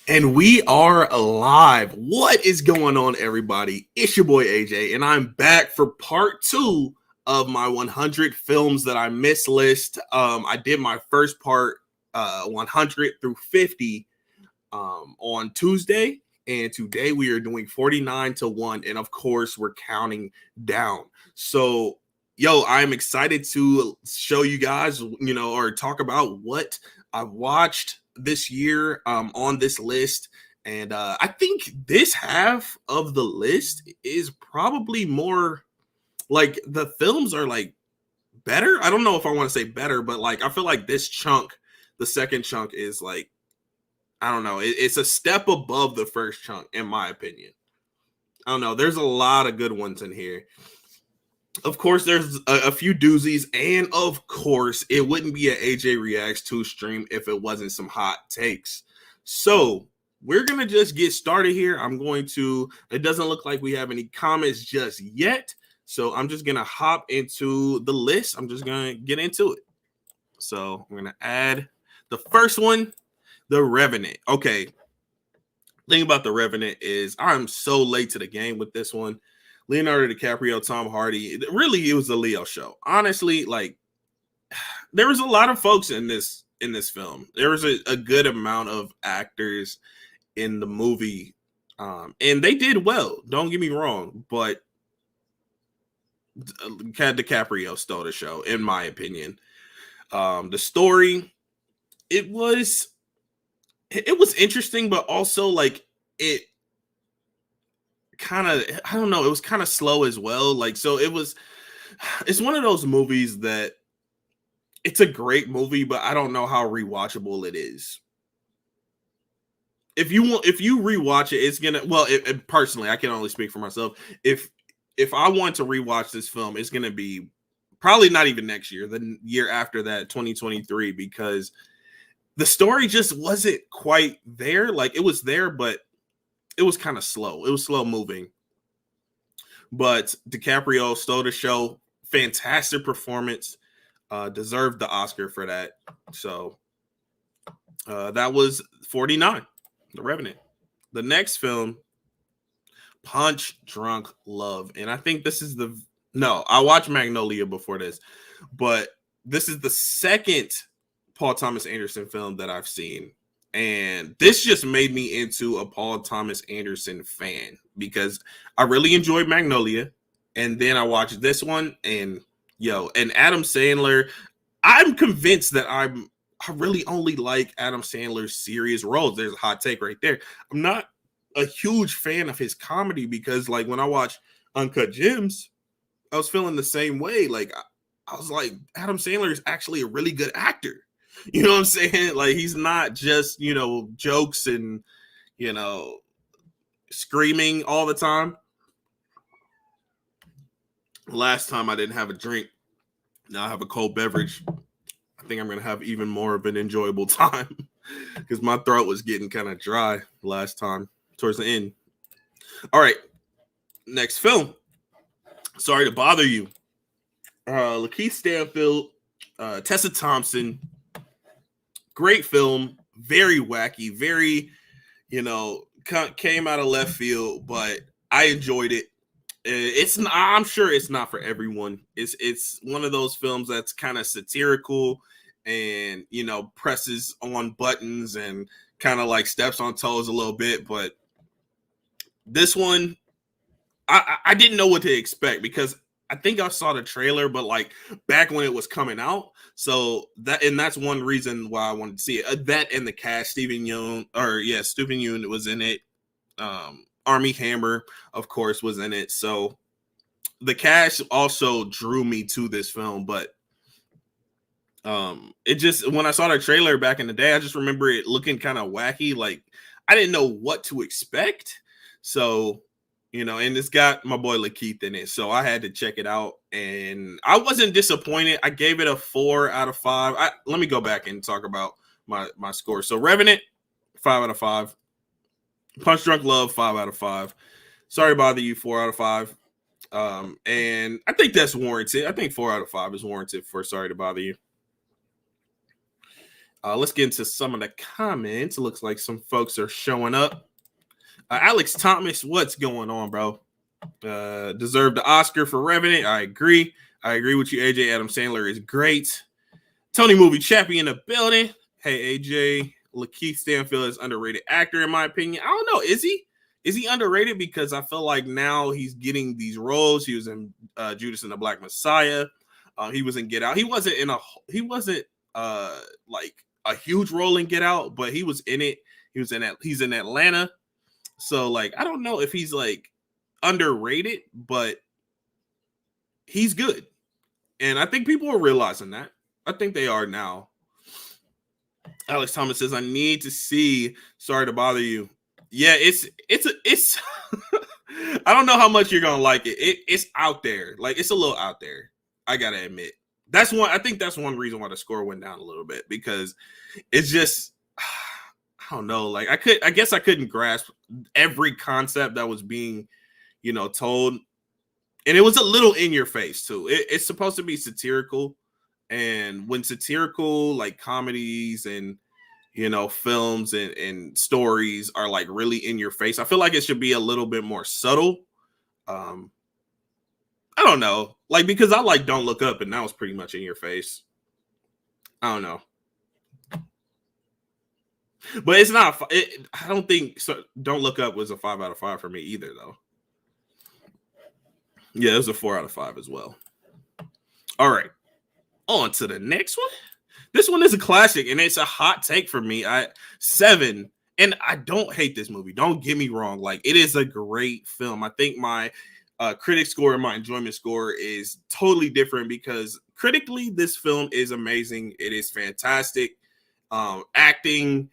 And we are live. What is going on, everybody? It's your boy AJ, and I'm back for part two of my 100 films that I missed list. I did my first part, 100 through 50, on Tuesday, and today we are doing 49 to 1, and of course, we're counting down. So, I'm excited to show you guys, or talk about what I've watched this year on this list. And I think this half of the list is probably more like the films are like better. I don't know if I want to say better, but like I feel like this chunk, the second chunk, is like, I don't know, it's a step above the first chunk, in my opinion. I don't know. There's a lot of good ones in here. Of course, there's a few doozies, and of course, it wouldn't be an AJ Reacts 2 stream if it wasn't some hot takes. So, we're going to just get started here. It doesn't look like we have any comments just yet. So, I'm just going to hop into the list. I'm just going to get into it. So, I'm going to add the first one, The Revenant. Okay. Thing about The Revenant is I'm so late to the game with this one. Leonardo DiCaprio, Tom Hardy. It was a Leo show. Honestly, like there was a lot of folks in this film. There was a good amount of actors in the movie, and they did well. Don't get me wrong, but DiCaprio stole the show, in my opinion. The story, it was interesting, but also like it kind of, I don't know, it was kind of slow as well. Like, so it's one of those movies that it's a great movie, but I don't know how rewatchable it is. If you rewatch it, it's gonna, well, personally, I can only speak for myself. If I want to rewatch this film, it's gonna be probably not even next year, the year after that, 2023, because the story just wasn't quite there. Like it was there, but it was kind of slow. It was slow moving. But DiCaprio stole the show. Fantastic performance. Deserved the Oscar for that. So that was 49, The Revenant. The next film, Punch Drunk Love. And I think this is I watched Magnolia before this, but this is the second Paul Thomas Anderson film that I've seen. And this just made me into a Paul Thomas Anderson fan because I really enjoyed Magnolia. And then I watched this one, and Adam Sandler. I'm convinced that I really only like Adam Sandler's serious roles. There's a hot take right there. I'm not a huge fan of his comedy because, like, when I watched Uncut Gems, I was feeling the same way. Like, I was like, Adam Sandler is actually a really good actor. You know what I'm saying? Like, he's not just, jokes and, screaming all the time. Last time I didn't have a drink. Now I have a cold beverage. I think I'm going to have even more of an enjoyable time because my throat was getting kind of dry last time towards the end. All right. Next film. Sorry to bother you. Lakeith Stanfield, Tessa Thompson. Great film. Very wacky. Very, came out of left field, but I enjoyed it. I'm sure it's not for everyone. It's one of those films that's kind of satirical and presses on buttons and kind of like steps on toes a little bit. But this one, I didn't know what to expect because I think I saw the trailer, but like back when it was coming out. So that's one reason why I wanted to see it. That and the cast, Stephen Yeun was in it. Armie Hammer, of course, was in it. So the cast also drew me to this film, but it just, when I saw the trailer back in the day, I just remember it looking kind of wacky. Like I didn't know what to expect. So, and it's got my boy Lakeith in it. So I had to check it out, and I wasn't disappointed. I gave it a 4 out of 5. Let me go back and talk about my score. So Revenant, 5 out of 5. Punch Drunk Love, 5 out of 5. Sorry to bother you, 4 out of 5. And I think that's warranted. I think 4 out of 5 is warranted for Sorry to Bother You. Let's get into some of the comments. It looks like some folks are showing up. Alex Thomas, what's going on, bro? Deserved the Oscar for Revenant. I agree. I agree with you, AJ. Adam Sandler is great. Tony Movie Chappie in the building. Hey, AJ. Lakeith Stanfield is underrated actor, in my opinion. I don't know. Is he? Is he underrated? Because I feel like now he's getting these roles. He was in Judas and the Black Messiah. He was in Get Out. He wasn't like a huge role in Get Out, but he was in it. He's in Atlanta. So like, I don't know if he's like underrated, but he's good. And I think people are realizing that. I think they are now. Alex Thomas says, I need to see Sorry to Bother You. Yeah, it's I don't know how much you're gonna like it. It's out there. Like, it's a little out there. I gotta admit. I think that's one reason why the score went down a little bit, because it's just, I don't know. Like, I guess I couldn't grasp every concept that was being, told. And it was a little in your face too. It's supposed to be satirical. And when satirical, like comedies and, films and stories are like really in your face, I feel like it should be a little bit more subtle. I don't know. Like, because I like Don't Look Up, and that was pretty much in your face. I don't know. But it's not, I don't think so. Don't Look Up was a 5 out of 5 for me either, though. Yeah, it was a 4 out of 5 as well. All right. On to the next one. This one is a classic, and it's a hot take for me. 7, and I don't hate this movie. Don't get me wrong. Like, it is a great film. I think my critic score and my enjoyment score is totally different, because critically, this film is amazing. It is fantastic. Acting,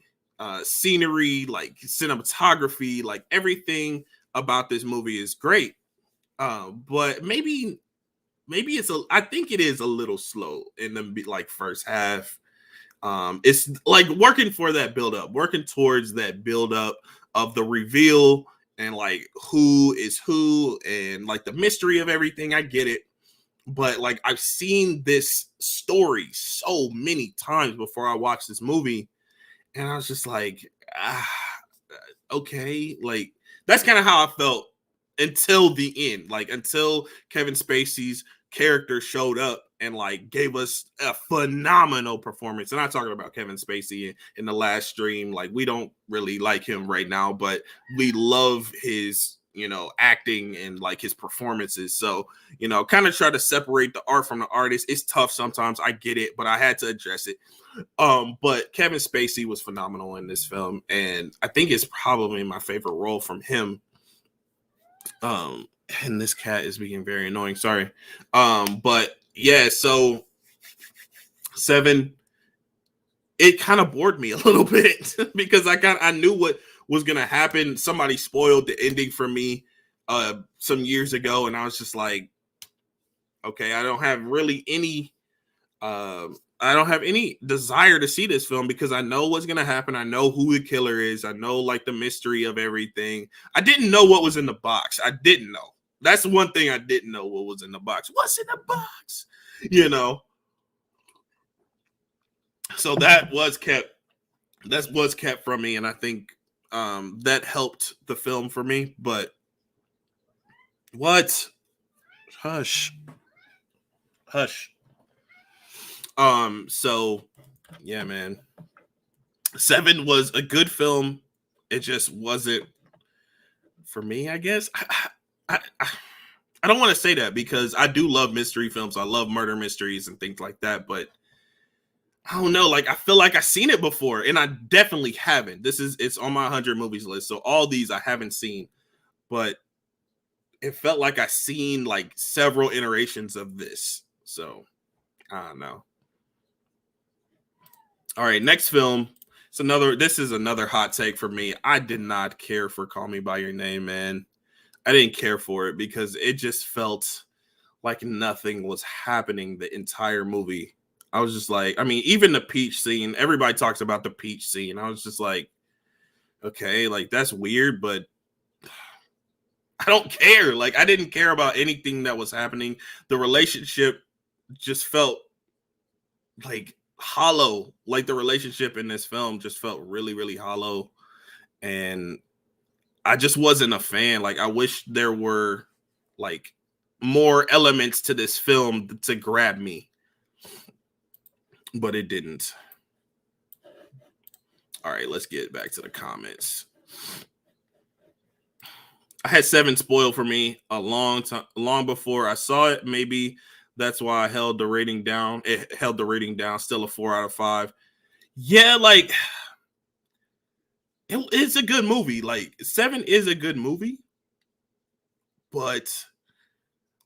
scenery, like cinematography, like everything about this movie is great. But maybe I think it is a little slow in the like first half. It's like working towards that build up of the reveal and like who is who and like the mystery of everything. I get it, but like I've seen this story so many times before I watched this movie, and I was just like, okay, like that's kind of how I felt until the end, like until Kevin Spacey's character showed up and like gave us a phenomenal performance. And I'm talking about Kevin Spacey in the last stream. Like, we don't really like him right now, but we love his acting and like his performances. So kind of try to separate the art from the artist. It's tough sometimes, I get it, but I had to address it. But Kevin Spacey was phenomenal in this film, and I think it's probably my favorite role from him. And this cat is being very annoying. Sorry. But yeah, so 7, it kind of bored me a little bit because I knew what was gonna happen. Somebody spoiled the ending for me some years ago, and I was just like, okay, I don't have any desire to see this film because I know what's gonna happen. I know who the killer is. I know like the mystery of everything. I didn't know what was in the box. I didn't know. That's one thing I didn't know, what was in the box. What's in the box? So that was kept from me, and I think that helped the film for me. But what? Hush. So yeah, man. 7 was a good film. It just wasn't for me, I guess. I don't want to say that because I do love mystery films. I love murder mysteries and things like that, but I don't know. Like, I feel like I've seen it before, and I definitely haven't. It's on my 100 movies list. So all these I haven't seen, but it felt like I seen like several iterations of this. So I don't know. All right, next film. This is another hot take for me. I did not care for Call Me by Your Name, man. I didn't care for it because it just felt like nothing was happening the entire movie. I was just like, I mean, even the peach scene, everybody talks about the peach scene. I was just like, okay, like that's weird, but I don't care. Like, I didn't care about anything that was happening. The relationship just felt like hollow. Like the relationship in this film just felt really, really hollow. And I just wasn't a fan. Like I wish there were like more elements to this film to grab me, but it didn't. All right, let's get back to the comments. I had 7 spoiled for me a long time, long before I saw it. Maybe that's why I held the rating down. It held the rating down. Still a 4 out of 5. Yeah, like it's a good movie. Like 7 is a good movie, but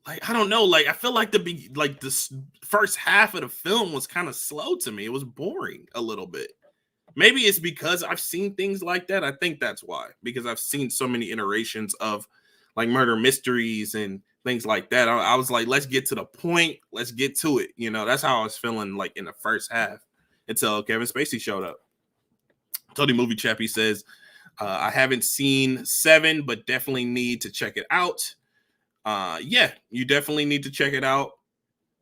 like I don't know. Like I feel like the first half of the film was kind of slow to me. It was boring a little bit. Maybe it's because I've seen things like that. I think that's why, because I've seen so many iterations of like murder mysteries and things like that. I was like, let's get to the point. Let's get to it. You know, that's how I was feeling like in the first half until Kevin Spacey showed up. Tony Movie Chappie says, I haven't seen 7, but definitely need to check it out. Yeah, you definitely need to check it out.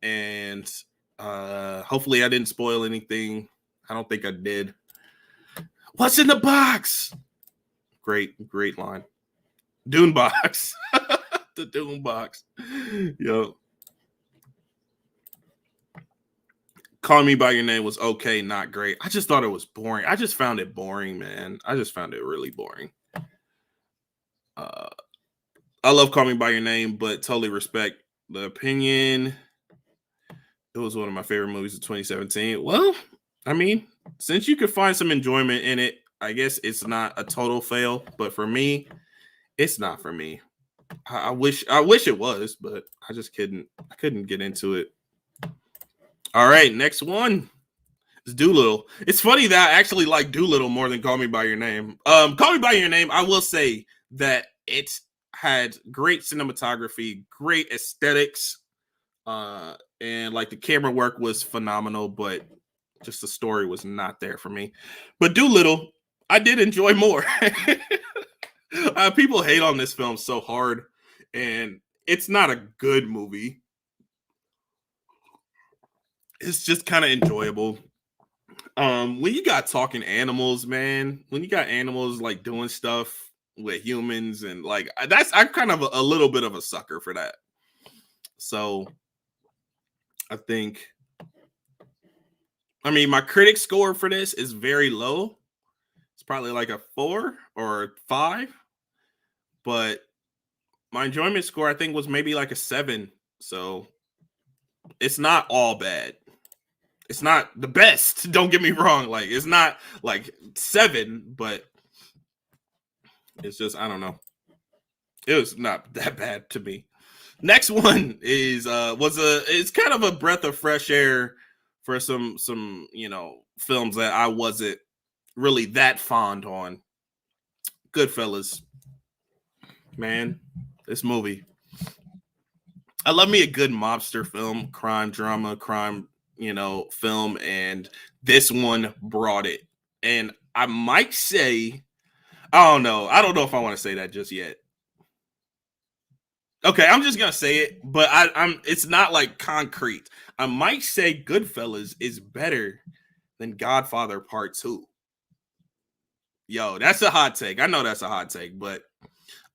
And hopefully I didn't spoil anything. I don't think I did. What's in the box? Great line. Dune box. The Dune box. Yo. Call Me By Your Name was okay, not great. I just thought it was boring. I just found it boring, man. I just found it really boring. I love Call Me By Your Name, but totally respect the opinion. It was one of my favorite movies of 2017. Well, I mean, since you could find some enjoyment in it, I guess it's not a total fail. But for me, it's not for me. I wish it was, but I just couldn't get into it. All right, next one is Doolittle. It's funny that I actually like Doolittle more than Call Me By Your Name. Call Me By Your Name, I will say that it had great cinematography, great aesthetics, and like the camera work was phenomenal, but just the story was not there for me. But Doolittle, I did enjoy more. People hate on this film so hard, and it's not a good movie. It's just kind of enjoyable. When you got talking animals, man, when you got animals like doing stuff with humans, and like I'm kind of a little bit of a sucker for that. So I think, I mean, my critic score for this is very low. It's probably like a 4 or 5, but my enjoyment score I think was maybe like a 7. So it's not all bad. It's not the best. Don't get me wrong. Like it's not like 7, but it's just, I don't know. It was not that bad to me. Next one is it's kind of a breath of fresh air for some films that I wasn't really that fond on. Goodfellas. Man, this movie. I love me a good mobster film, crime drama, crime, film, and this one brought it. And I might say, I don't know if I want to say that just yet. Okay, I'm just gonna say it, but it's not like concrete. I might say Goodfellas is better than Godfather Part 2. Yo, that's a hot take. I know that's a hot take, but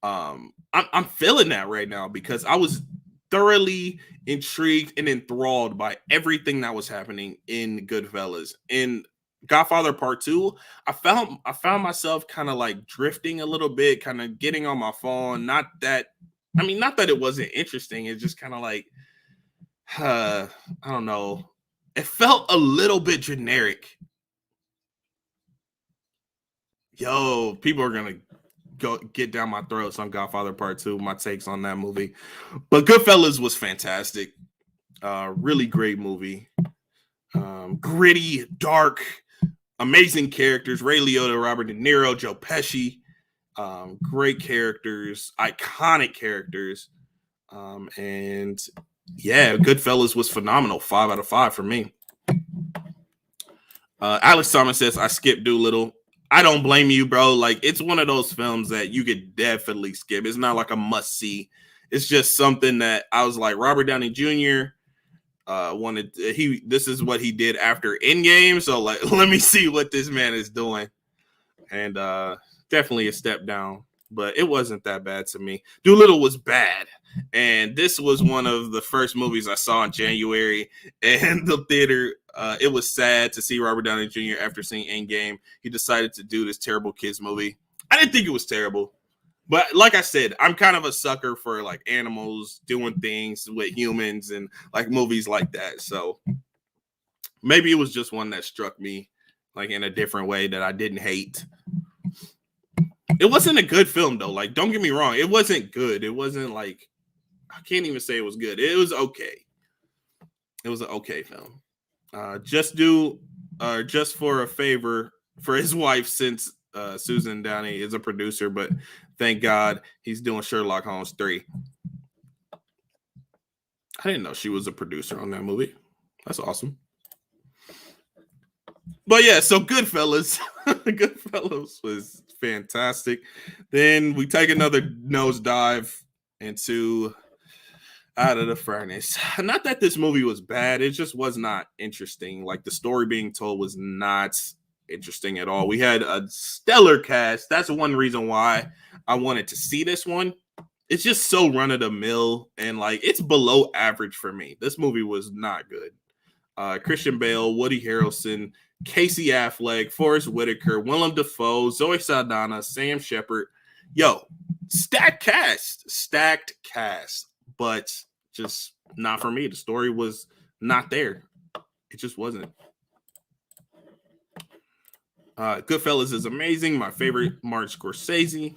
I'm feeling that right now because I was thoroughly intrigued and enthralled by everything that was happening in Goodfellas. In Godfather Part 2, I found myself kind of like drifting a little bit, kind of getting on my phone. Not that it wasn't interesting. It's just kind of like, I don't know. It felt a little bit generic. Yo, people are gonna go get down my throats on Godfather Part 2, my takes on that movie. But Goodfellas was fantastic. Really great movie. Gritty, dark, amazing characters. Ray Liotta, Robert De Niro, Joe Pesci. Great characters, iconic characters. And yeah, Goodfellas was phenomenal. 5 out of 5 for me. Alex Thomas says, I skipped Doolittle. I don't blame you, bro. Like, it's one of those films that you could definitely skip. It's not like a must see. It's just something that I was like, Robert Downey Jr., wanted this is what he did after Endgame, so like let me see what this man is doing. And definitely a step down, but it wasn't that bad to me. Doolittle was bad, and this was one of the first movies I saw in January, and the theater, it was sad to see Robert Downey Jr. after seeing Endgame. He decided to do this terrible kids movie. I didn't think it was terrible, but like I said, I'm kind of a sucker for like animals doing things with humans and like movies like that. So maybe it was just one that struck me like in a different way that I didn't hate. It wasn't a good film though. Like, don't get me wrong, it wasn't good. It wasn't like, I can't even say it was good. It was okay. It was an okay film. Just for a favor for his wife, since Susan Downey is a producer, but thank God he's doing Sherlock Holmes 3. I didn't know she was a producer on that movie. That's awesome. But yeah, so Goodfellas. Goodfellas was fantastic. Then we take another nosedive into Out of the Furnace. Not that this movie was bad, it just was not interesting. Like, the story being told was not interesting at all. We had a stellar cast. That's one reason why I wanted to see this one. It's just so run of the mill, and like it's below average for me. This movie was not good. Christian Bale, Woody Harrelson, Casey Affleck, Forrest Whitaker, Willem Dafoe, Zoe Saldana, Sam Shepard. Yo, stacked cast, but just not for me. The story was not there. It just wasn't. Goodfellas is amazing. My favorite, Martin Scorsese.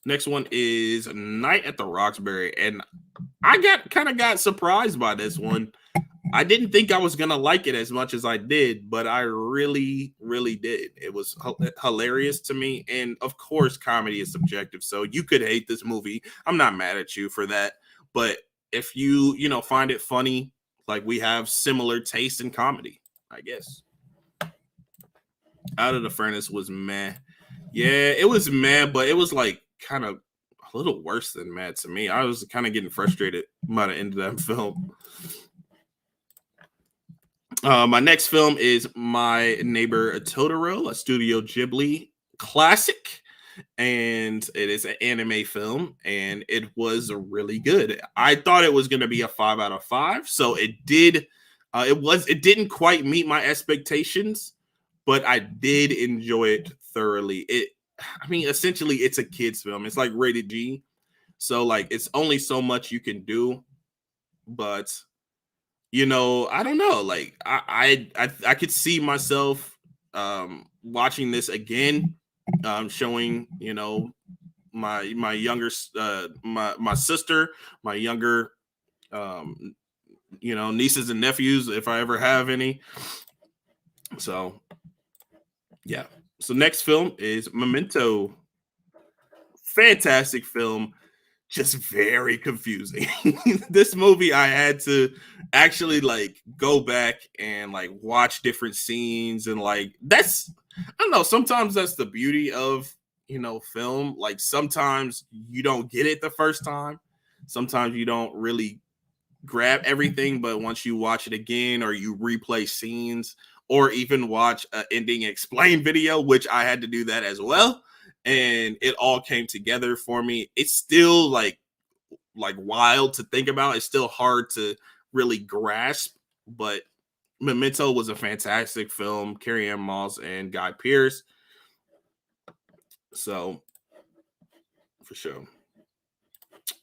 Next one is Night at the Roxbury, and I got surprised by this one. I didn't think I was gonna like it as much as I did, but I really, really did. It was hilarious to me, and of course, comedy is subjective, so you could hate this movie. I'm not mad at you for that, but if you find it funny, like we have similar taste in comedy, I guess. Out of the Furnace was meh. Yeah, it was meh, but it was like kind of a little worse than mad to me. I was kind of getting frustrated by the end of that film. My next film is My Neighbor Totoro, a Studio Ghibli classic, and it is an anime film, and it was really good. I thought it was going to be a 5 out of 5, so it did. It didn't quite meet my expectations, but I did enjoy it thoroughly. Essentially, it's a kids film. It's like rated G, so like it's only so much you can do. But I don't know. Like I could see myself watching this again, showing my younger my sister, my younger nieces and nephews, if I ever have any. So yeah. So next film is Memento. Fantastic film, just very confusing. This movie, I had to actually like go back and like watch different scenes, and like I don't know, sometimes that's the beauty of film. Like sometimes you don't get it the first time. Sometimes you don't really grab everything, but once you watch it again or you replay scenes or even watch an ending explain video, which I had to do that as well, and it all came together for me. It's still like wild to think about. It's still hard to really grasp, but Memento was a fantastic film. Carrie-Anne Moss and Guy Pearce. So for sure.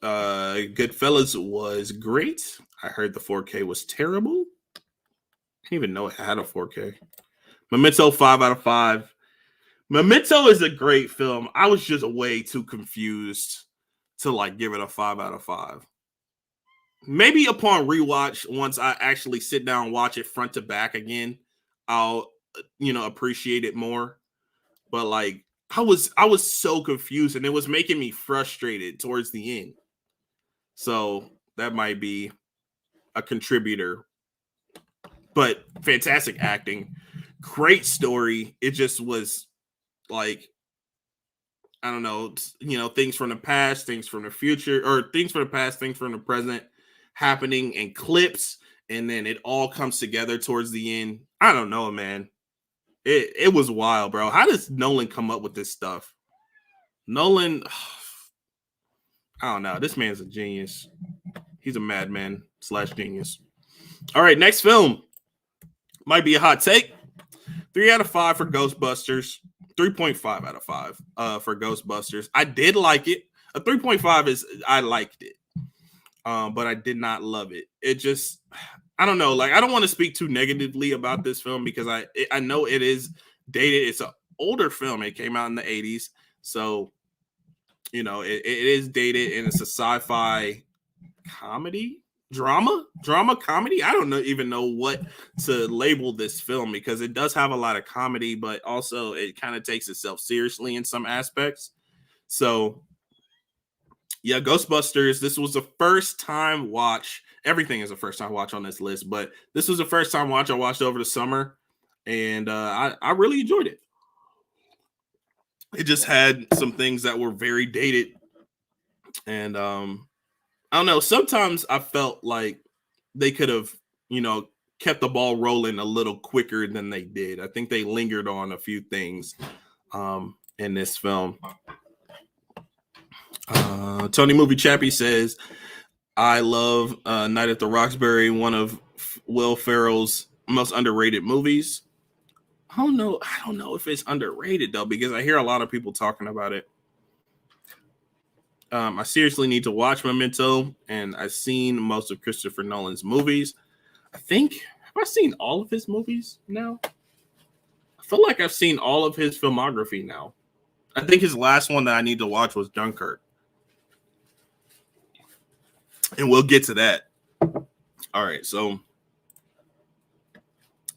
Goodfellas was great. I heard the 4K was terrible. I didn't even know it had a 4K. Memento, 5 out of 5. Memento is a great film. I was just way too confused to like give it a 5 out of 5. Maybe upon rewatch, once I actually sit down and watch it front to back again, I'll appreciate it more. But like I was so confused, and it was making me frustrated towards the end. So that might be a contributor. But fantastic acting, great story. It just was like I don't know, things from the past, things from the future, or things from the past, things from the present happening in clips, and then it all comes together towards the end. I don't know, man. It was wild, bro. How does Nolan come up with this stuff? Nolan, I don't know. This man's a genius. He's a madman / genius. All right, next film might be a hot take. 3 out of 5 for Ghostbusters. 3.5 out of 5 for Ghostbusters. I did like it. A 3.5 is I liked it, but I did not love it. It just, I don't know. Like, I don't want to speak too negatively about this film because I know it is dated. It's an older film. It came out in the 80s, so it is dated, and it's a sci-fi comedy. Drama comedy. I don't even know what to label this film because it does have a lot of comedy, but also it kind of takes itself seriously in some aspects. So yeah, Ghostbusters, this was the first time watch. Everything is a first time watch on this list, but this was the first time watch I watched over the summer, and I really enjoyed it. It just had some things that were very dated, and I don't know. Sometimes I felt like they could have, kept the ball rolling a little quicker than they did. I think they lingered on a few things in this film. Tony Movie Chappie says, I love Night at the Roxbury, one of Will Ferrell's most underrated movies. I don't know if it's underrated, though, because I hear a lot of people talking about it. I seriously need to watch Memento, and I've seen most of Christopher Nolan's movies. Have I seen all of his movies now? I feel like I've seen all of his filmography now. I think his last one that I need to watch was Dunkirk. And we'll get to that. All right, so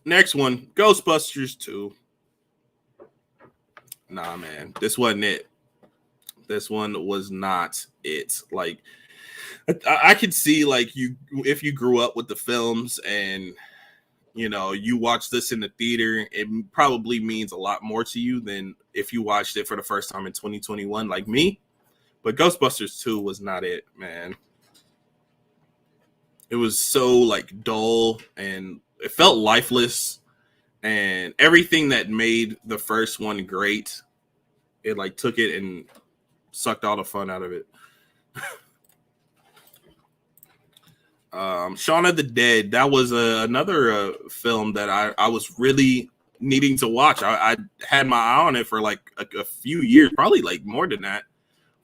next one, Ghostbusters 2. Nah, man, this wasn't it. This one was not it. Like, I could see, like, if you grew up with the films and you watched this in the theater, it probably means a lot more to you than if you watched it for the first time in 2021, like me. But Ghostbusters 2 was not it, man. It was so like dull, and it felt lifeless, and everything that made the first one great, it like took it and sucked all the fun out of it. Shaun of the Dead, that was another film that I was really needing to watch. I had my eye on it for like a few years, probably like more than that,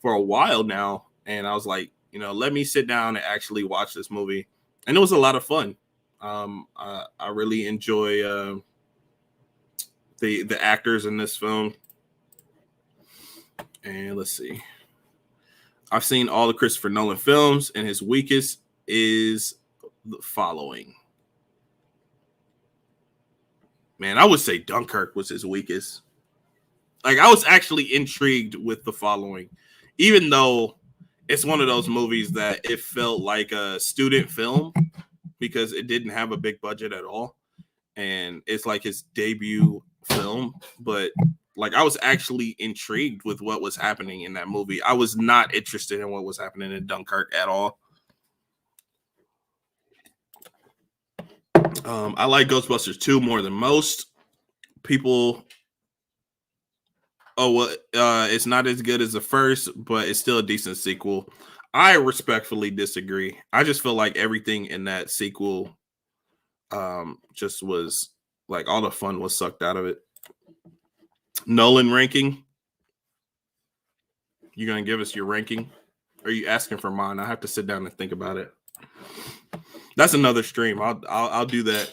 for a while now. And I was like, let me sit down and actually watch this movie. And it was a lot of fun. I really enjoy the actors in this film. And let's see. I've seen all the Christopher Nolan films, and his weakest is the following. Man, I would say Dunkirk was his weakest. Like, I was actually intrigued with the following, even though it's one of those movies that it felt like a student film because it didn't have a big budget at all. And it's like his debut film. But like, I was actually intrigued with what was happening in that movie. I was not interested in what was happening in Dunkirk at all. I like Ghostbusters 2 more than most people. Oh, well, it's not as good as the first, but it's still a decent sequel. I respectfully disagree. I just feel like everything in that sequel just was like all the fun was sucked out of it. Nolan ranking. You gonna give us your ranking? Or are you asking for mine? I have to sit down and think about it. That's another stream. I'll do that.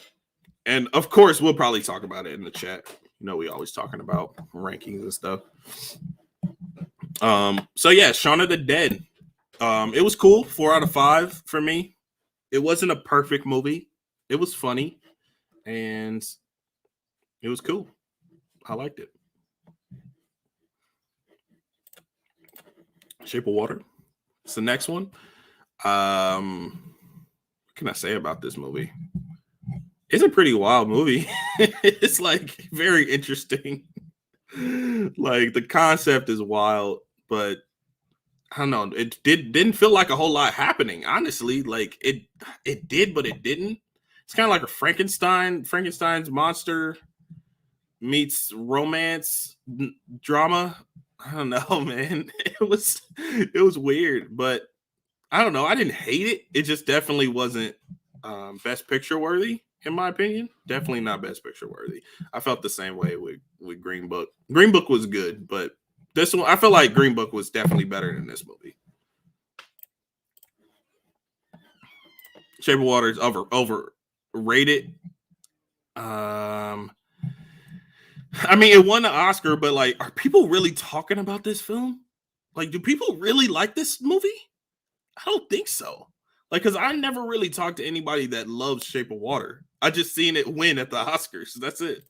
And of course, we'll probably talk about it in the chat. We always talking about rankings and stuff. So yeah, Shaun of the Dead. It was cool. 4 out of 5 for me. It wasn't a perfect movie. It was funny, and it was cool. I liked it. Shape of Water. It's the next one. What can I say about this movie? It's a pretty wild movie. It's like very interesting. Like the concept is wild, but I don't know. It didn't feel like a whole lot happening. Honestly, like it did, but it didn't. It's kind of like a Frankenstein's monster meets romance drama. I don't know, man. It was weird, but I don't know. I didn't hate it. It just definitely wasn't best picture worthy, in my opinion. Definitely not best picture worthy. I felt the same way with Green Book. Green Book was good, but this one I feel like Green Book was definitely better than this movie. Shape of Water is overrated. Um, I mean, it won the Oscar, but like, are people really talking about this film? Like, do people really like this movie? I don't think so. Like, because I never really talked to anybody that loves Shape of Water. I just seen it win at the Oscars. That's it.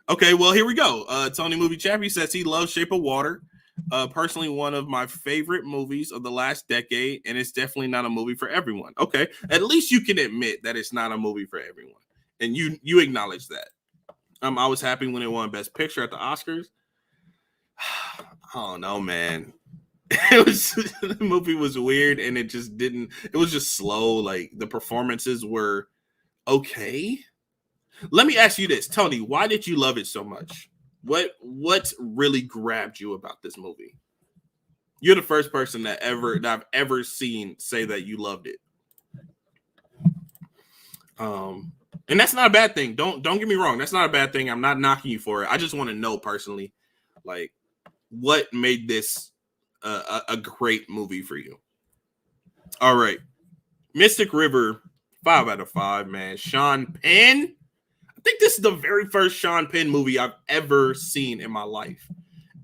Okay, well, here we go. Tony Movie Chappie says he loves Shape of Water. Personally, one of my favorite movies of the last decade, and it's definitely not a movie for everyone. Okay, at least you can admit that it's not a movie for everyone, and you acknowledge that. I was happy when it won Best Picture at the Oscars. I don't know, man. It was the movie was weird, and it just didn't. It was just slow. Like the performances were okay. Let me ask you this, Tony. Why did you love it so much? What really grabbed you about this movie? You're the first person that I've ever seen say that you loved it. And that's not a bad thing. Don't get me wrong. That's not a bad thing. I'm not knocking you for it. I just want to know personally, like, what made this a great movie for you. All right, Mystic River, 5 out of 5, man. Sean Penn. I think this is the very first Sean Penn movie I've ever seen in my life,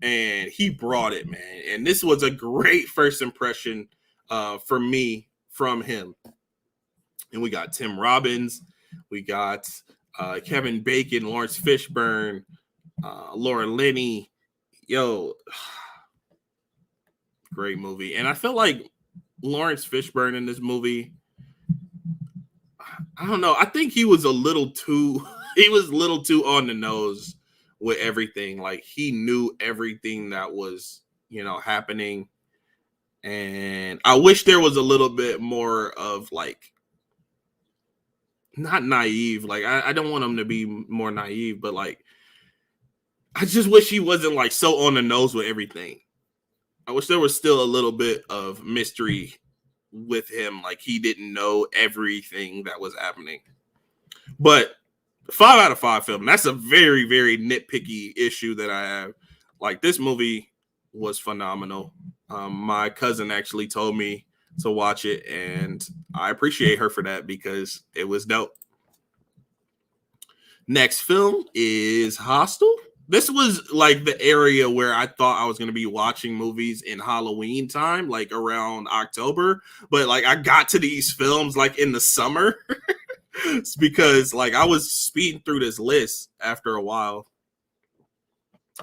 and he brought it, man. And this was a great first impression for me from him. And we got Tim Robbins, we got Kevin Bacon, Lawrence Fishburne, Laura Linney. Yo, great movie. And I feel like Lawrence Fishburne in this movie, I don't know. I think he was a little too on the nose with everything. Like he knew everything that was, happening. And I wish there was a little bit more of like, not naive. Like I don't want him to be more naive, but like I just wish he wasn't like so on the nose with everything. I wish there was still a little bit of mystery with him, like he didn't know everything that was happening. But 5 out of 5 film, that's a very, very nitpicky issue that I have. Like this movie was phenomenal. My cousin actually told me to watch it, and I appreciate her for that because it was dope. Next film is Hostel. This was like the area where I thought I was going to be watching movies in Halloween time, like around October. But like I got to these films like in the summer because like I was speeding through this list after a while.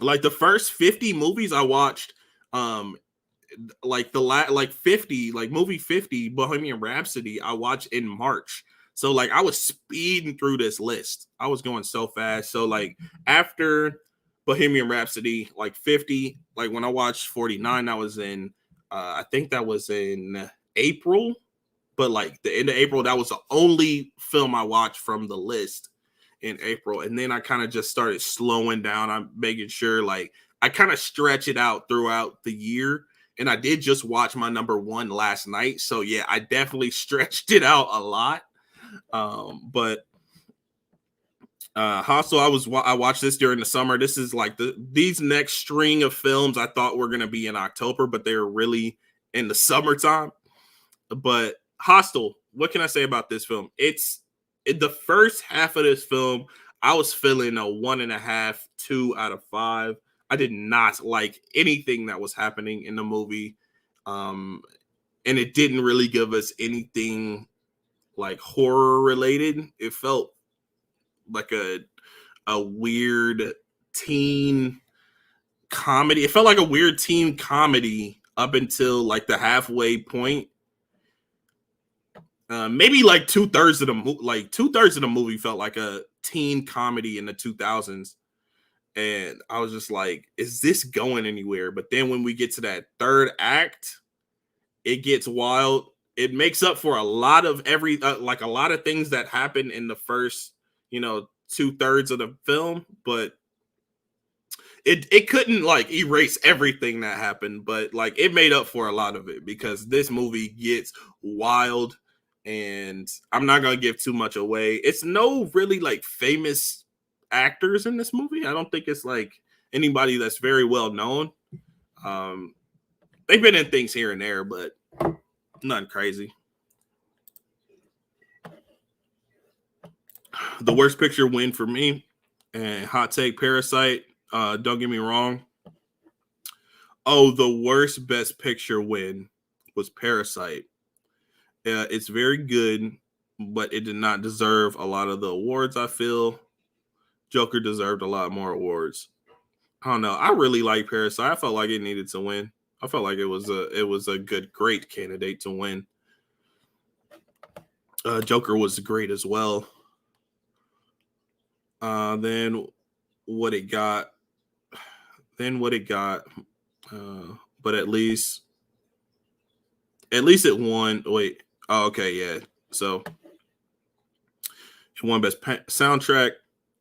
Like the first 50 movies I watched, like like 50, like movie 50, Bohemian Rhapsody, I watched in March. So like I was speeding through this list. I was going so fast. So like after Bohemian Rhapsody, like 50, like when I watched 49, that was in I think that was in April. But like the end of April, that was the only film I watched from the list in April. And then I kind of just started slowing down. I'm making sure like I kind of stretch it out throughout the year. And I did just watch my number one last night. So yeah, I definitely stretched it out a lot. But Hostel, I watched this during the summer. This is like these next string of films I thought were gonna be in October, but they were really in the summertime. But Hostel, what can I say about this film? The first half of this film, I was feeling a 1.5, 2 out of 5. I did not like anything that was happening in the movie. And it didn't really give us anything like horror related. It felt like a weird teen comedy. It felt like a weird teen comedy up until like the halfway point. Maybe like 2/3 of the movie felt like a teen comedy in the 2000s, And I was just like, is this going anywhere? But then when we get to that third act, it gets wild. It makes up for a lot of like a lot of things that happen in the first, 2/3 of the film, but it couldn't like erase everything that happened, but like it made up for a lot of it because this movie gets wild. And I'm not gonna give too much away. It's no really like famous actors in this movie. I don't think it's like anybody that's very well known. Um, they've been in things here and there, but nothing crazy. The worst picture win for me, and hot take Parasite. Don't get me wrong. Oh, the worst best picture win was Parasite. It's very good, but it did not deserve a lot of the awards. I feel Joker deserved a lot more awards. I don't know. I really like Parasite. I felt like it needed to win. I felt like it was a great candidate to win. Joker was great as well. Then what it got. But at least it won. Wait. Oh, okay, yeah. So it won best soundtrack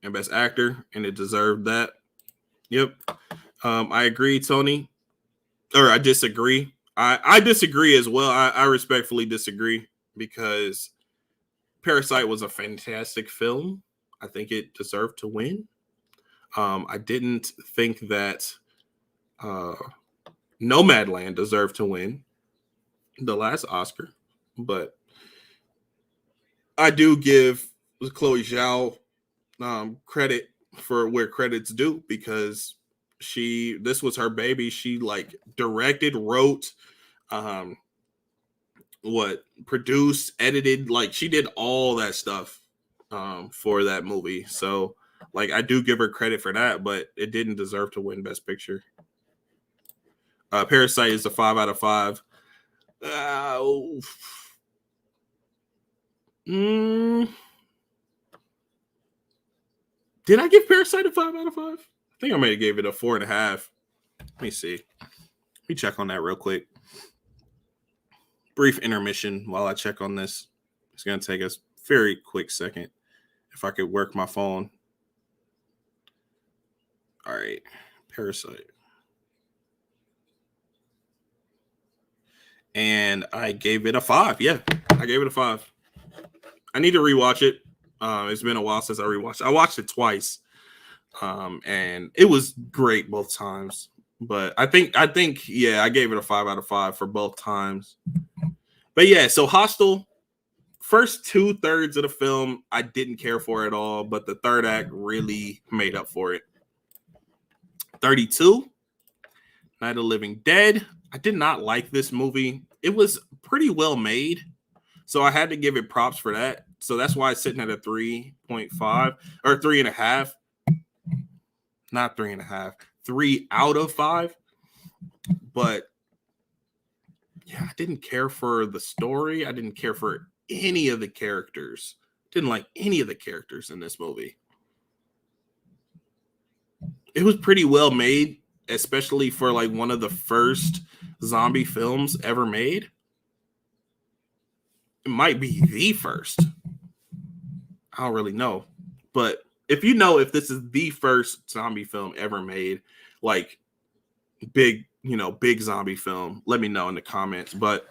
and best actor, and it deserved that. Yep. I agree, Tony. Or I disagree. I disagree as well. I respectfully disagree because Parasite was a fantastic film. I think it deserved to win. I didn't think that Nomadland deserved to win the last Oscar, but I do give Chloe Zhao credit for where credit's due because this was her baby. She like directed, wrote, produced, edited, like she did all that stuff for that movie. So like I do give her credit for that, but it didn't deserve to win Best Picture. Parasite is a 5 out of 5. Did I give Parasite a 5 out of 5? I think I may have gave it a 4.5. Let me see. Let me check on that real quick. Brief intermission while I check on this. It's going to take us a very quick second. If I could work my phone. All right. Parasite. And I gave it a 5. Yeah, I gave it a 5. I need to rewatch it. It's been a while since I rewatched it. I watched it twice. And it was great both times. But I think, yeah, I gave it a 5 out of 5 for both times. But yeah, so Hostel, first 2/3 of the film, I didn't care for at all, but the third act really made up for it. 32, Night of the Living Dead. I did not like this movie. It was pretty well made, so I had to give it props for that. So that's why it's sitting at a 3.5 or 3.5. Not 3.5. 3 out of 5. But yeah, I didn't care for the story. I didn't care for any of the characters. Didn't like any of the characters in this movie. It was pretty well made, especially for like one of the first zombie films ever made. It might be the first. I don't really know. But if you know if this is the first zombie film ever made, like big zombie film, let me know in the comments. But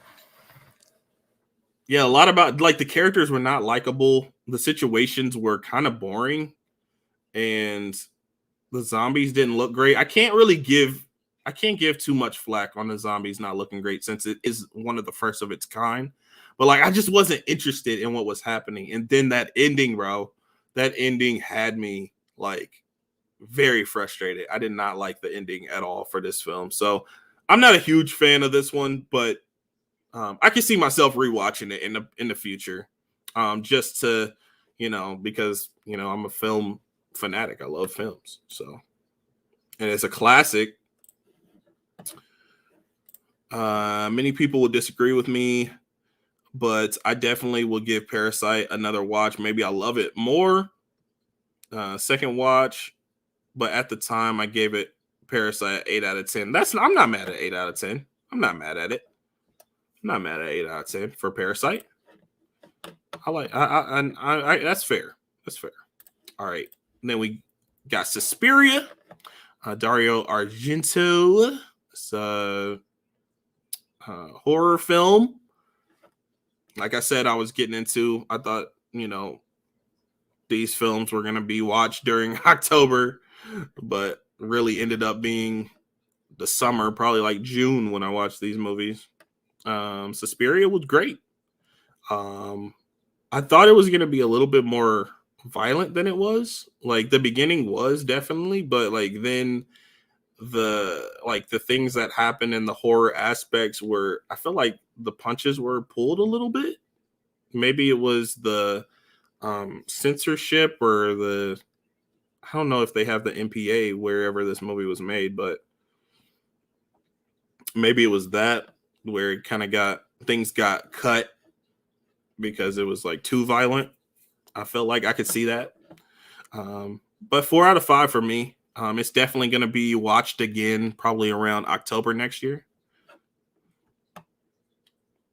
yeah, a lot about like the characters were not likable. The situations were kind of boring. And the zombies didn't look great. I can't give too much flack on the zombies not looking great since it is one of the first of its kind. But like I just wasn't interested in what was happening. And then that ending, bro, that ending had me like very frustrated. I did not like the ending at all for this film. So I'm not a huge fan of this one, but I can see myself rewatching it in the future. Just to, because I'm a film fanatic. I love films. So, and it's a classic. Many people will disagree with me, but I definitely will give Parasite another watch. Maybe I love it more. Second watch. but at the time I gave it Parasite 8 out of 10. I'm not mad at 8 out of 10. I'm not mad at it. I'm not mad at 8 out of 10 for Parasite. That's fair. That's fair. All right. And then we got Suspiria, Dario Argento. It's a horror film. Like I said, I was getting into. I thought, these films were gonna be watched during October, but really ended up being the summer, probably like June when I watched these movies. Suspiria was great. I thought it was gonna be a little bit more violent than it was. Like the beginning was definitely, but like then the things that happened in the horror aspects were, I felt like the punches were pulled a little bit. Maybe it was the censorship or I don't know if they have the MPA wherever this movie was made, but maybe it was that where it kind of things got cut because it was like too violent. I felt like I could see that. But 4 out of 5 for me. It's definitely going to be watched again probably around October next year.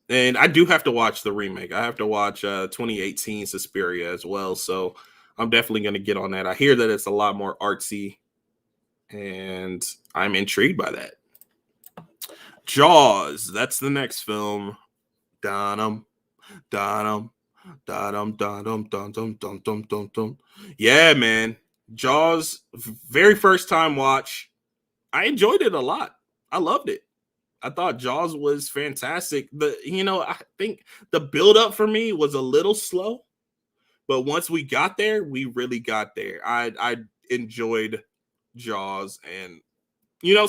And I do have to watch the remake. I have to watch 2018 Suspiria as well. So I'm definitely going to get on that. I hear that it's a lot more artsy, and I'm intrigued by that. Jaws. That's the next film. Dun-dum, dun-dum, dun-dum, dun-dum, dun-dum, dun-dum, dun-dum. Yeah, man. Jaws, very first time watch. I enjoyed it a lot. I loved it. I thought Jaws was fantastic. I think the build up for me was a little slow, but once we got there, we really got there. I enjoyed Jaws, and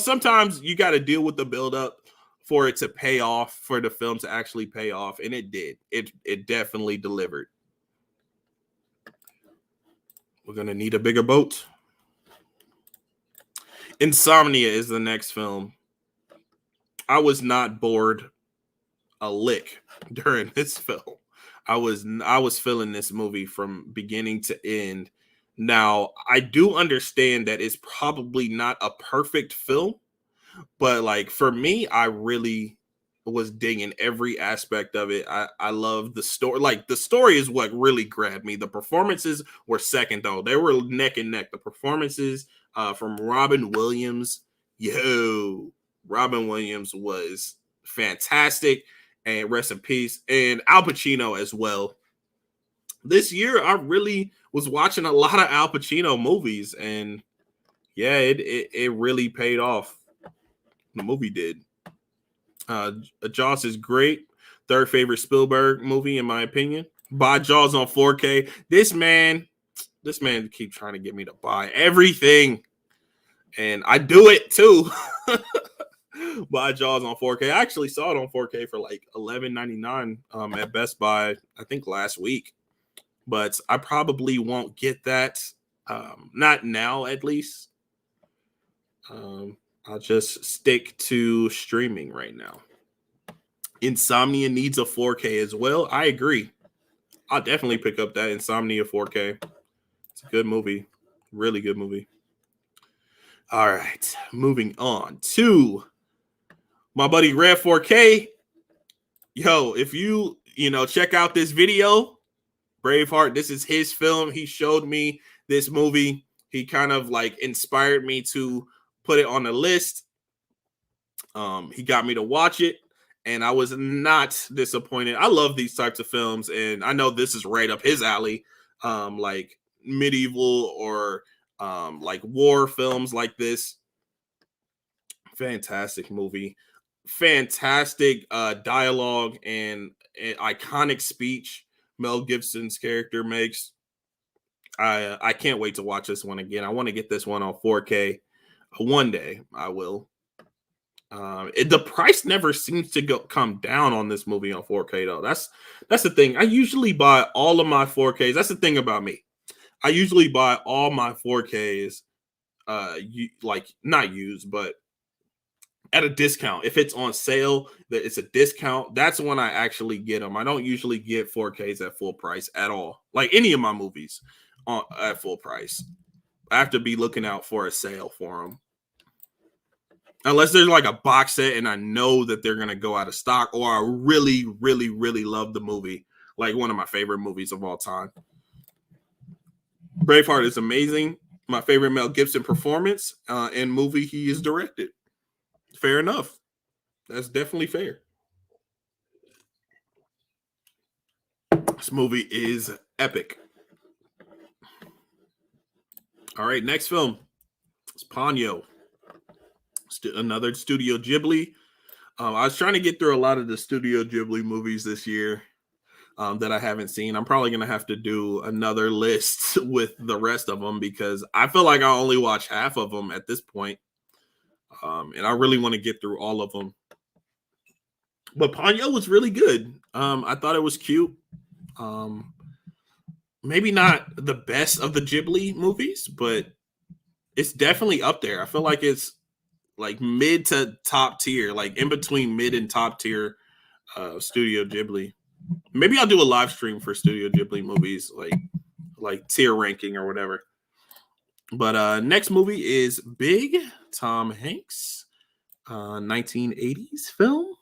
sometimes you got to deal with the build up for it to pay off, for the film to actually pay off, and it did. It definitely delivered. We're gonna need a bigger boat. Insomnia is the next film. I was not bored a lick during this film. I was feeling this movie from beginning to end. Now, I do understand that it's probably not a perfect film, but like for me, I really was digging every aspect of it. I love the story. Like the story is what really grabbed me. The performances were second though. They were neck and neck. The performances from Robin Williams. Robin Williams was fantastic, and rest in peace. And Al Pacino as well. This year, I really was watching a lot of Al Pacino movies, and yeah, it really paid off. The movie did. Jaws is great. Third favorite Spielberg movie, in my opinion. Buy Jaws on 4K. This man keeps trying to get me to buy everything, and I do it too. Buy Jaws on 4K. I actually saw it on 4K for like $11.99 at Best Buy, I think last week. But I probably won't get that. Not now, at least. I'll just stick to streaming right now. Insomnia needs a 4K as well. I agree. I'll definitely pick up that Insomnia 4K. It's a good movie. Really good movie. All right. Moving on to my buddy Red 4K. Yo, if you check out this video, Braveheart, this is his film. He showed me this movie. He kind of like inspired me to put it on the list. He got me to watch it, and I was not disappointed. I love these types of films, and I know this is right up his alley. Like medieval or like war films like this. Fantastic movie. Fantastic dialogue and an iconic speech Mel Gibson's character makes. I can't wait to watch this one again. I want to get this one on 4K. One day I will. The price never seems to come down on this movie on 4K though. That's the thing. I usually buy all of my 4Ks. That's the thing about me. I usually buy all my 4Ks, like not used, but at a discount. If it's on sale, that it's a discount, that's when I actually get them. I don't usually get 4Ks at full price at all. Like any of my movies at full price. I have to be looking out for a sale for them. Unless there's like a box set and I know that they're gonna go out of stock, or I really, really, really love the movie, like one of my favorite movies of all time. Braveheart is amazing. My favorite Mel Gibson performance and movie he is directed. Fair enough. That's definitely fair. This movie is epic. All right, next film. It's Ponyo. Another Studio Ghibli. I was trying to get through a lot of the Studio Ghibli movies this year that I haven't seen. I'm probably going to have to do another list with the rest of them because I feel like I only watch half of them at this point. And I really want to get through all of them. But Ponyo was really good. I thought it was cute. Maybe not the best of the Ghibli movies, but it's definitely up there. I feel like it's like mid to top tier, like in between mid and top tier Studio Ghibli. Maybe I'll do a live stream for Studio Ghibli movies, like tier ranking or whatever. But next movie is Big, Tom Hanks, 1980s film.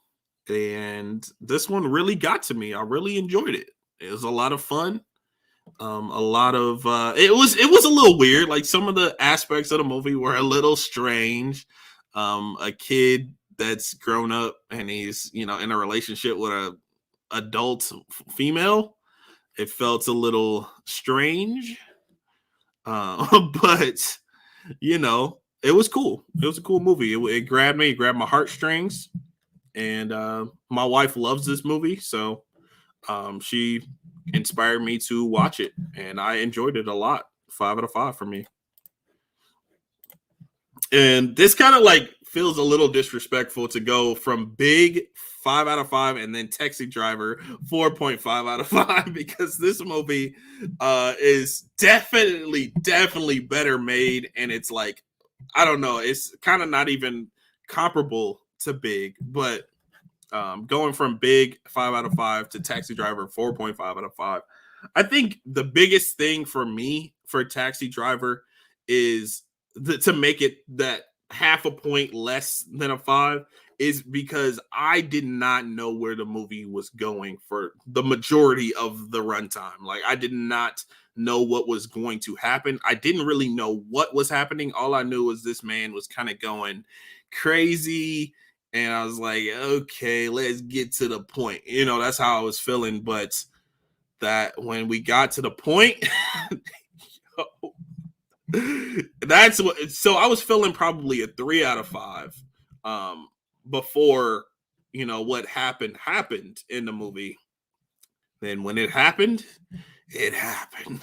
And this one really got to me. I really enjoyed it. It was a lot of fun. A lot of it was a little weird. Like some of the aspects of the movie were a little strange. A kid that's grown up and he's in a relationship with a adult female. It felt a little strange, but it was cool. It was a cool movie. It grabbed me. It grabbed my heartstrings, and my wife loves this movie, so she inspired me to watch it, and I enjoyed it a lot. 5 out of 5 for me. And this kind of like feels a little disrespectful to go from Big 5 out of 5 and then Taxi Driver 4.5 out of 5 because this movie is definitely better made, and it's like, I don't know, it's kind of not even comparable to Big, but going from Big 5 out of 5 to Taxi Driver 4.5 out of 5. I think the biggest thing for me for Taxi Driver is to make it that half a point less than a 5 is because I did not know where the movie was going for the majority of the runtime. Like, I did not know what was going to happen. I didn't really know what was happening. All I knew was this man was kind of going crazy. And I was like, okay, let's get to the point. That's how I was feeling. But that when we got to the point, that's what. So I was feeling probably a 3 out of 5 before, what happened in the movie. Then when it happened, it happened.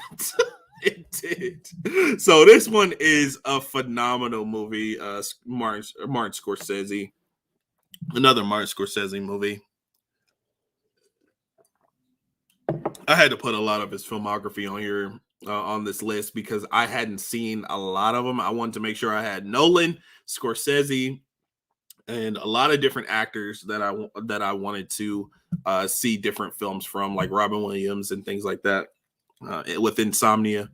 It did. So this one is a phenomenal movie. Martin Scorsese. Another Martin Scorsese movie. I had to put a lot of his filmography on here on this list because I hadn't seen a lot of them. I wanted to make sure I had Nolan, Scorsese, and a lot of different actors that I wanted to see different films from, like Robin Williams and things like that with Insomnia.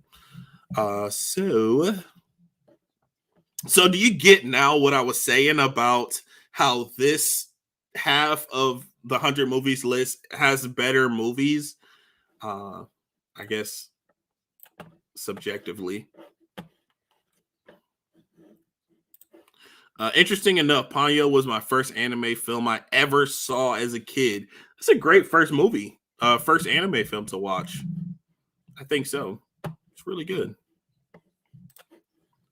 So do you get now what I was saying about how this half of the 100 movies list has better movies? I guess subjectively. Interesting enough, Ponyo was my first anime film I ever saw as a kid. It's a great first movie, first anime film to watch. I think so. It's really good.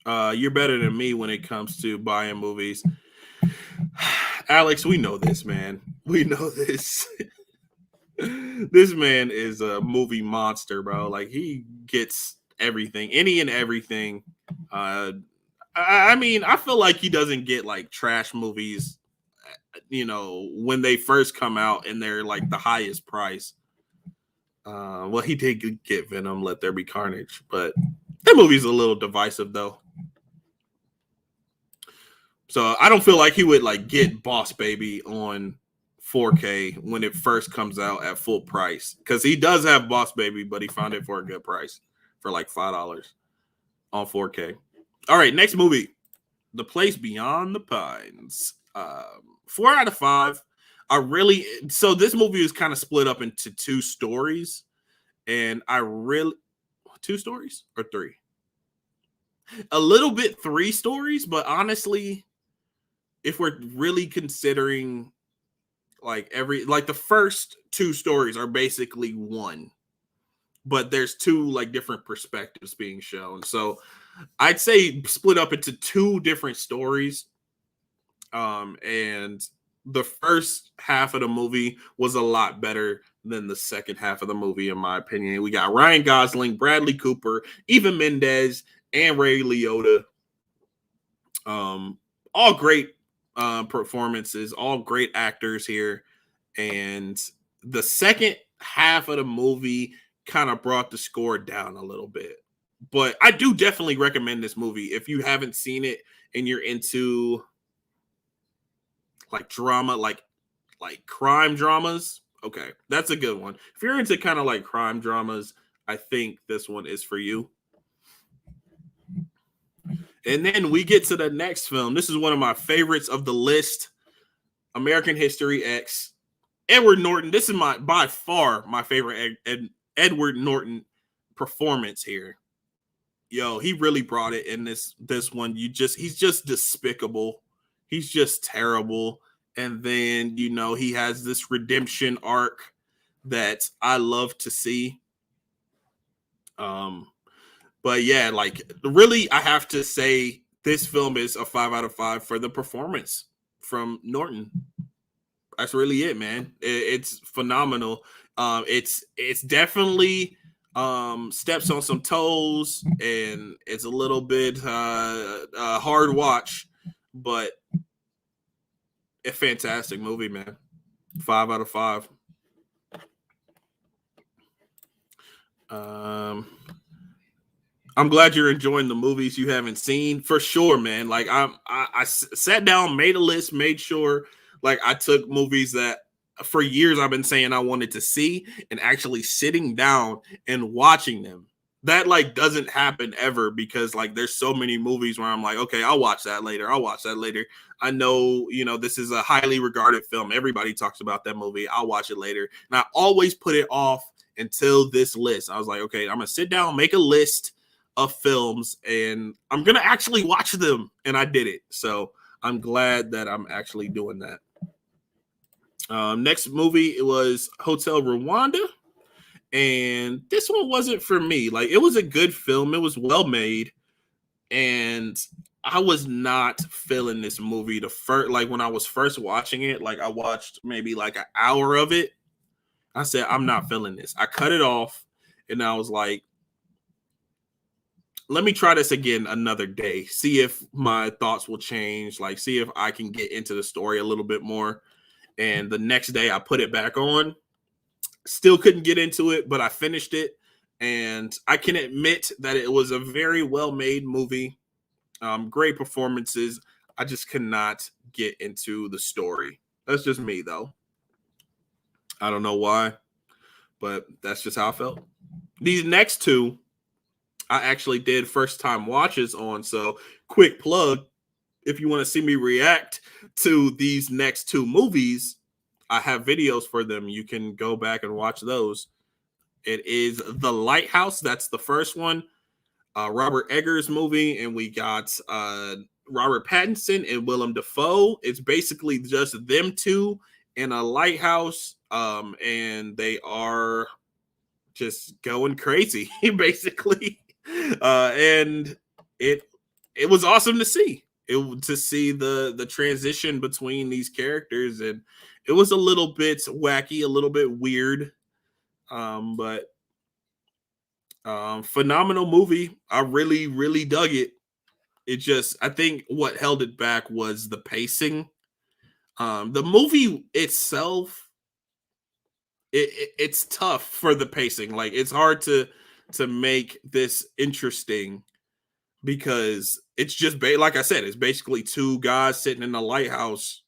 You're better than me when it comes to buying movies. Alex, we know this, man. We know this. This man is a movie monster, bro. Like, he gets everything, any and everything. I mean, I feel like he doesn't get like trash movies, when they first come out and they're like the highest price. Well, he did get Venom, Let There Be Carnage, but that movie's a little divisive though. So I don't feel like he would like get Boss Baby on 4K when it first comes out at full price, because he does have Boss Baby, but he found it for a good price for like $5. on 4K. All right, next movie, The Place Beyond the Pines. 4 out of 5. So this movie is kind of split up into two stories, and I really, two stories or three? A little bit three stories, but honestly, if we're really considering like the first two stories are basically one, but there's two like different perspectives being shown. So I'd say split up into two different stories. And the first half of the movie was a lot better than the second half of the movie, in my opinion. We got Ryan Gosling, Bradley Cooper, Eva Mendes, and Ray Liotta. All great performances, all great actors here. And the second half of the movie kind of brought the score down a little bit. But I do definitely recommend this movie if you haven't seen it and you're into like drama, like crime dramas. Okay, that's a good one. If you're into kind of like crime dramas, I think this one is for you. And then we get to the next film. This is one of my favorites of the list, American History X. Edward Norton. This is by far my favorite Edward Norton performance here. Yo, he really brought it in this one. He's just despicable. He's just terrible. And then, he has this redemption arc that I love to see. But yeah, like really, I have to say this film is a 5 out of 5 for the performance from Norton. That's really it, man. It's phenomenal. It's definitely steps on some toes, and it's a little bit hard watch, but a fantastic movie, man. 5 out of 5. I'm glad you're enjoying the movies you haven't seen, for sure, man. Like I sat down, made a list, made sure like I took movies that for years I've been saying I wanted to see, and actually sitting down and watching them. That like doesn't happen ever, because like there's so many movies where I'm like, okay, I'll watch that later. I know, this is a highly regarded film. Everybody talks about that movie. I'll watch it later. And I always put it off until this list. I was like, okay, I'm going to sit down, make a list of films, and I'm going to actually watch them. And I did it. So I'm glad that I'm actually doing that. Next movie, it was Hotel Rwanda. And this one wasn't for me. Like, it was a good film. It was well made. And I was not feeling this movie when I was first watching it. Like, I watched maybe like an hour of it. I said, I'm not feeling this. I cut it off, and I was like, let me try this again another day. See if my thoughts will change. Like, see if I can get into the story a little bit more. And the next day I put it back on. Still couldn't get into it, but I finished it. And I can admit that it was a very well-made movie. Great performances. I just could not get into the story. That's just me, though. I don't know why, but that's just how I felt. These next two, I actually did first-time watches on. So, quick plug. If you want to see me react to these next two movies, I have videos for them. You can go back and watch those. It is The Lighthouse. That's the first one. Robert Eggers movie. And we got Robert Pattinson and Willem Dafoe. It's basically just them two in a lighthouse. And they are just going crazy, basically. And it was awesome to see. To see the transition between these characters, and it was a little bit wacky, a little bit weird, but phenomenal movie. I really, really dug it. I think what held it back was the pacing. The movie itself, it's tough for the pacing. Like, it's hard to make this interesting, because it's just like I said, it's basically two guys sitting in a lighthouse,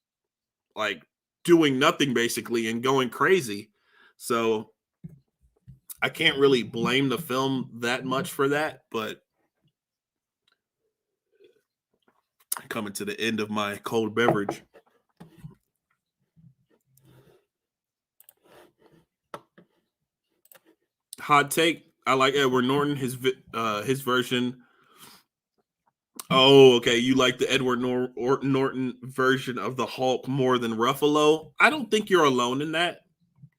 like doing nothing basically and going crazy. So I can't really blame the film that much for that, but Coming to the end of my cold beverage. Hot take. I like Edward Norton. His version. Oh, okay. You like the Norton version of the Hulk more than Ruffalo? I don't think you're alone in that.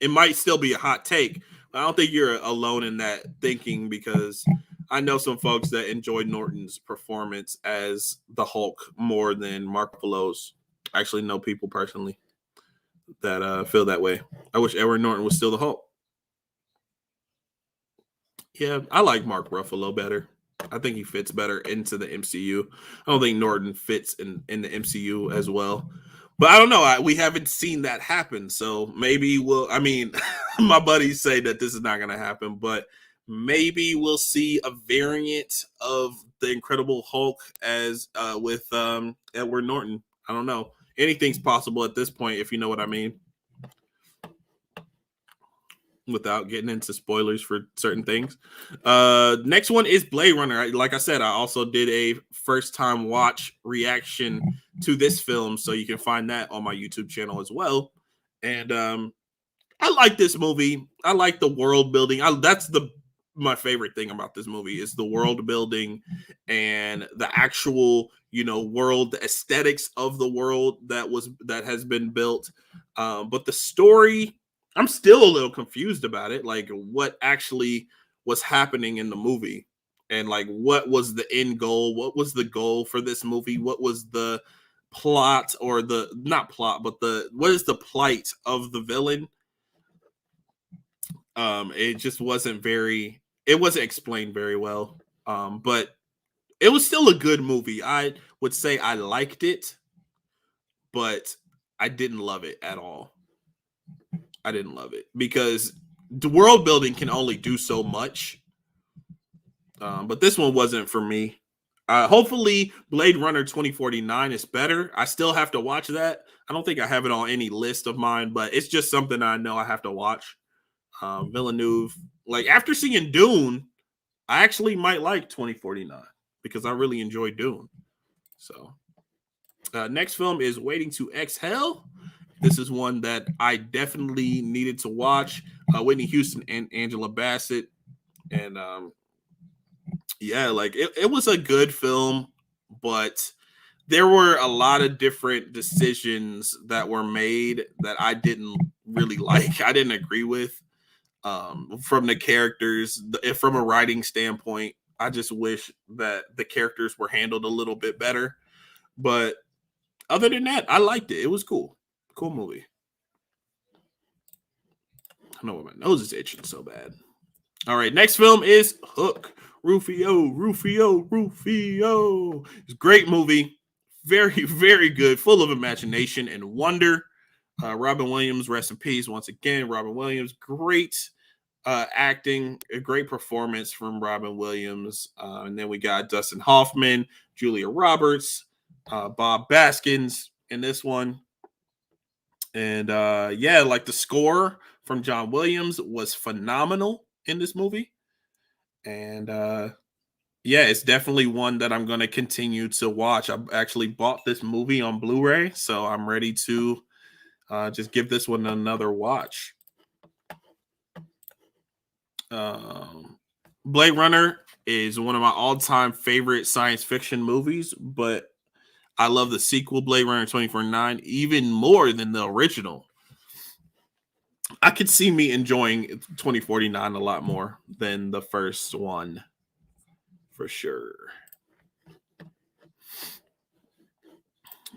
It might still be a hot take, but I don't think you're alone in that thinking, because I know some folks that enjoyed Norton's performance as the Hulk more than Mark Ruffalo's. I actually know people personally that feel that way. I wish Edward Norton was still the Hulk. Yeah, I like Mark Ruffalo better. I think he fits better into the MCU. I don't think Norton fits in the MCU as well. But I don't know. We haven't seen that happen. So maybe we'll, I mean, my buddies say that this is not going to happen, but maybe we'll see a variant of the Incredible Hulk as with Edward Norton. I don't know. Anything's possible at this point, if you know what I mean, without getting into spoilers for certain things. Next one is Blade Runner. Like I said, I also did a first time watch reaction to this film, so you can find that on my YouTube channel as well. And I like this movie. I like the world building. That's my favorite thing about this movie is the world building and the actual, world, the aesthetics of the world that has been built. But the story, I'm still a little confused about it. Like, what actually was happening in the movie, and like, what was the end goal? What was the goal for this movie? What was the plot, or the not plot, but what is the plight of the villain? It just it wasn't explained very well. But it was still a good movie. I would say I liked it, but I didn't love it at all. I didn't love it because the world building can only do so much. But this one wasn't for me. Hopefully Blade Runner 2049 is better. I still have to watch that. I don't think I have it on any list of mine, but it's just something I know I have to watch. Villeneuve, like after seeing Dune, I actually might like 2049 because I really enjoy Dune. So next film is Waiting to Exhale. This is one that I definitely needed to watch. Whitney Houston and Angela Bassett. And yeah, like it was a good film, but there were a lot of different decisions that were made that I didn't really like. I didn't agree with. From the characters, from a writing standpoint, I just wish that the characters were handled a little bit better. But other than that, I liked it. It was cool. Cool movie. I know why my nose is itching so bad. All right, next film is Hook. Rufio. It's a great movie. Very, very good. Full of imagination and wonder. Robin Williams, rest in peace once again. Robin Williams, great acting, a great performance from Robin Williams. And then we got Dustin Hoffman, Julia Roberts, Bob Baskins in this one. And yeah, like the score from John Williams was phenomenal in this movie. And yeah, it's definitely one that I'm going to continue to watch. I actually bought this movie on Blu-ray, so I'm ready to just give this one another watch. Blade Runner is one of my all-time favorite science fiction movies, but I love the sequel, Blade Runner 2049, even more than the original. I could see me enjoying 2049 a lot more than the first one, for sure.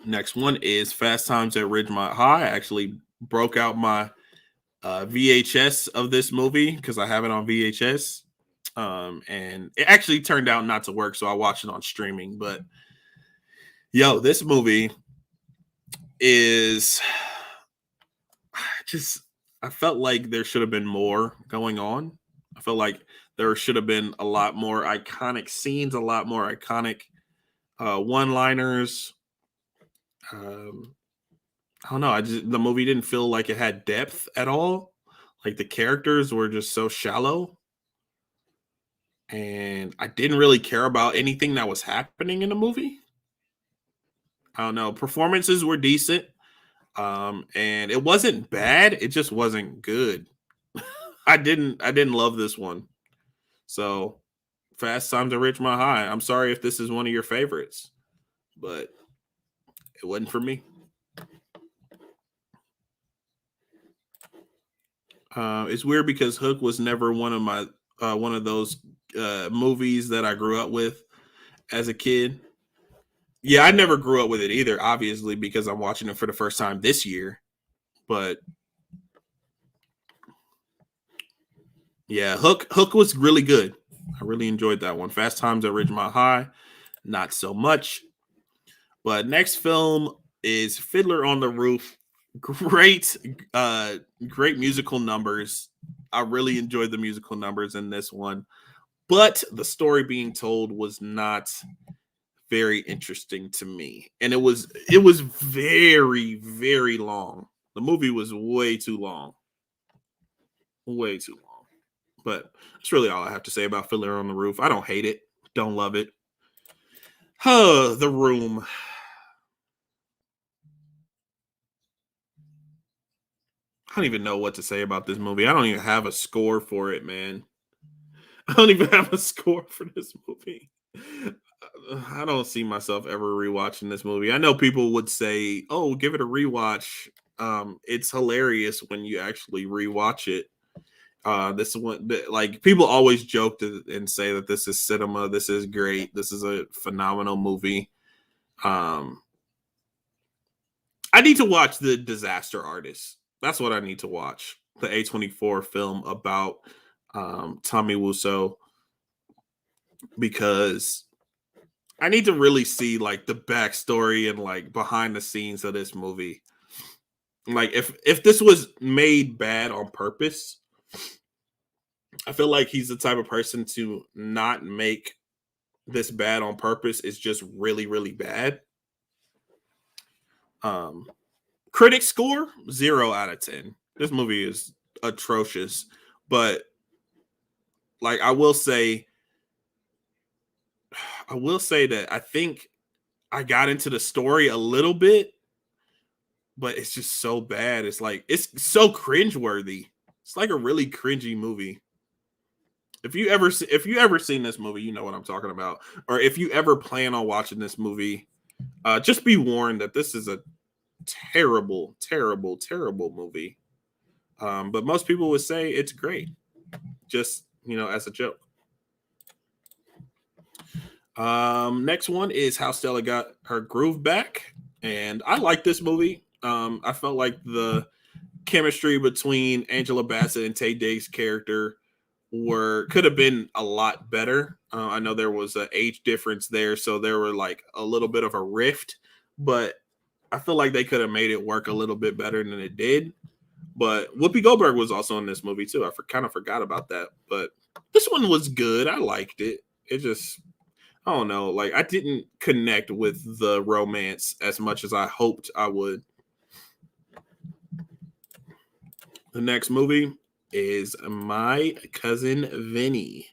Next one is Fast Times at Ridgemont High. I actually broke out my VHS of this movie because I have it on VHS. And it actually turned out not to work, so I watched it on streaming. But yo, this movie is just, I felt like there should have been more going on. I felt like there should have been a lot more iconic scenes, a lot more iconic one-liners. I don't know. The movie didn't feel like it had depth at all. Like the characters were just so shallow. And I didn't really care about anything that was happening in the movie. I don't know. Performances were decent. And it wasn't bad. It just wasn't good. I didn't love this one. So Fast Times at Ridgemont High. I'm sorry if this is one of your favorites, but it wasn't for me. It's weird because Hook was never one of those movies that I grew up with as a kid. Yeah, I never grew up with it either, obviously, because I'm watching it for the first time this year. But yeah, Hook was really good. I really enjoyed that one. Fast Times at Ridgemont High, not so much. But next film is Fiddler on the Roof. Great, great musical numbers. I really enjoyed the musical numbers in this one, but the story being told was not very interesting to me, and it was very very long. The movie was way too long, way too long. But that's really all I have to say about Fiddler on the Roof. I don't hate it, don't love it. Huh, The Room. I don't even know what to say about this movie. I don't even have a score for it, man. I don't even have a score for this movie. I don't see myself ever rewatching this movie. I know people would say, "Oh, give it a rewatch." It's hilarious when you actually rewatch it. This one, like people always joke and say that this is cinema. This is great. This is a phenomenal movie. Um, I need to watch The Disaster Artist. That's what I need to watch. The A24 film about Tommy Wiseau, because I need to really see like the backstory and like behind the scenes of this movie. Like if this was made bad on purpose, I feel like he's the type of person to not make this bad on purpose. It's just really really bad. Um, critic score 0 out of 10. This movie is atrocious, but like I will say that I think I got into the story a little bit, but it's just so bad. It's like it's so cringeworthy. It's like a really cringy movie. If you ever seen this movie, you know what I'm talking about. Or if you ever plan on watching this movie, just be warned that this is a terrible, terrible, terrible movie. But most people would say it's great, just as a joke. Next one is How Stella Got Her Groove Back, and I like this movie. I felt like the chemistry between Angela Bassett and Tay Diggs' character could have been a lot better. I know there was an age difference there, so there were like a little bit of a rift, but I feel like they could have made it work a little bit better than it did. But Whoopi Goldberg was also in this movie too. I kind of forgot about that, but this one was good. I liked it. It just, I don't know, like I didn't connect with the romance as much as I hoped I would. The next movie is My Cousin Vinny.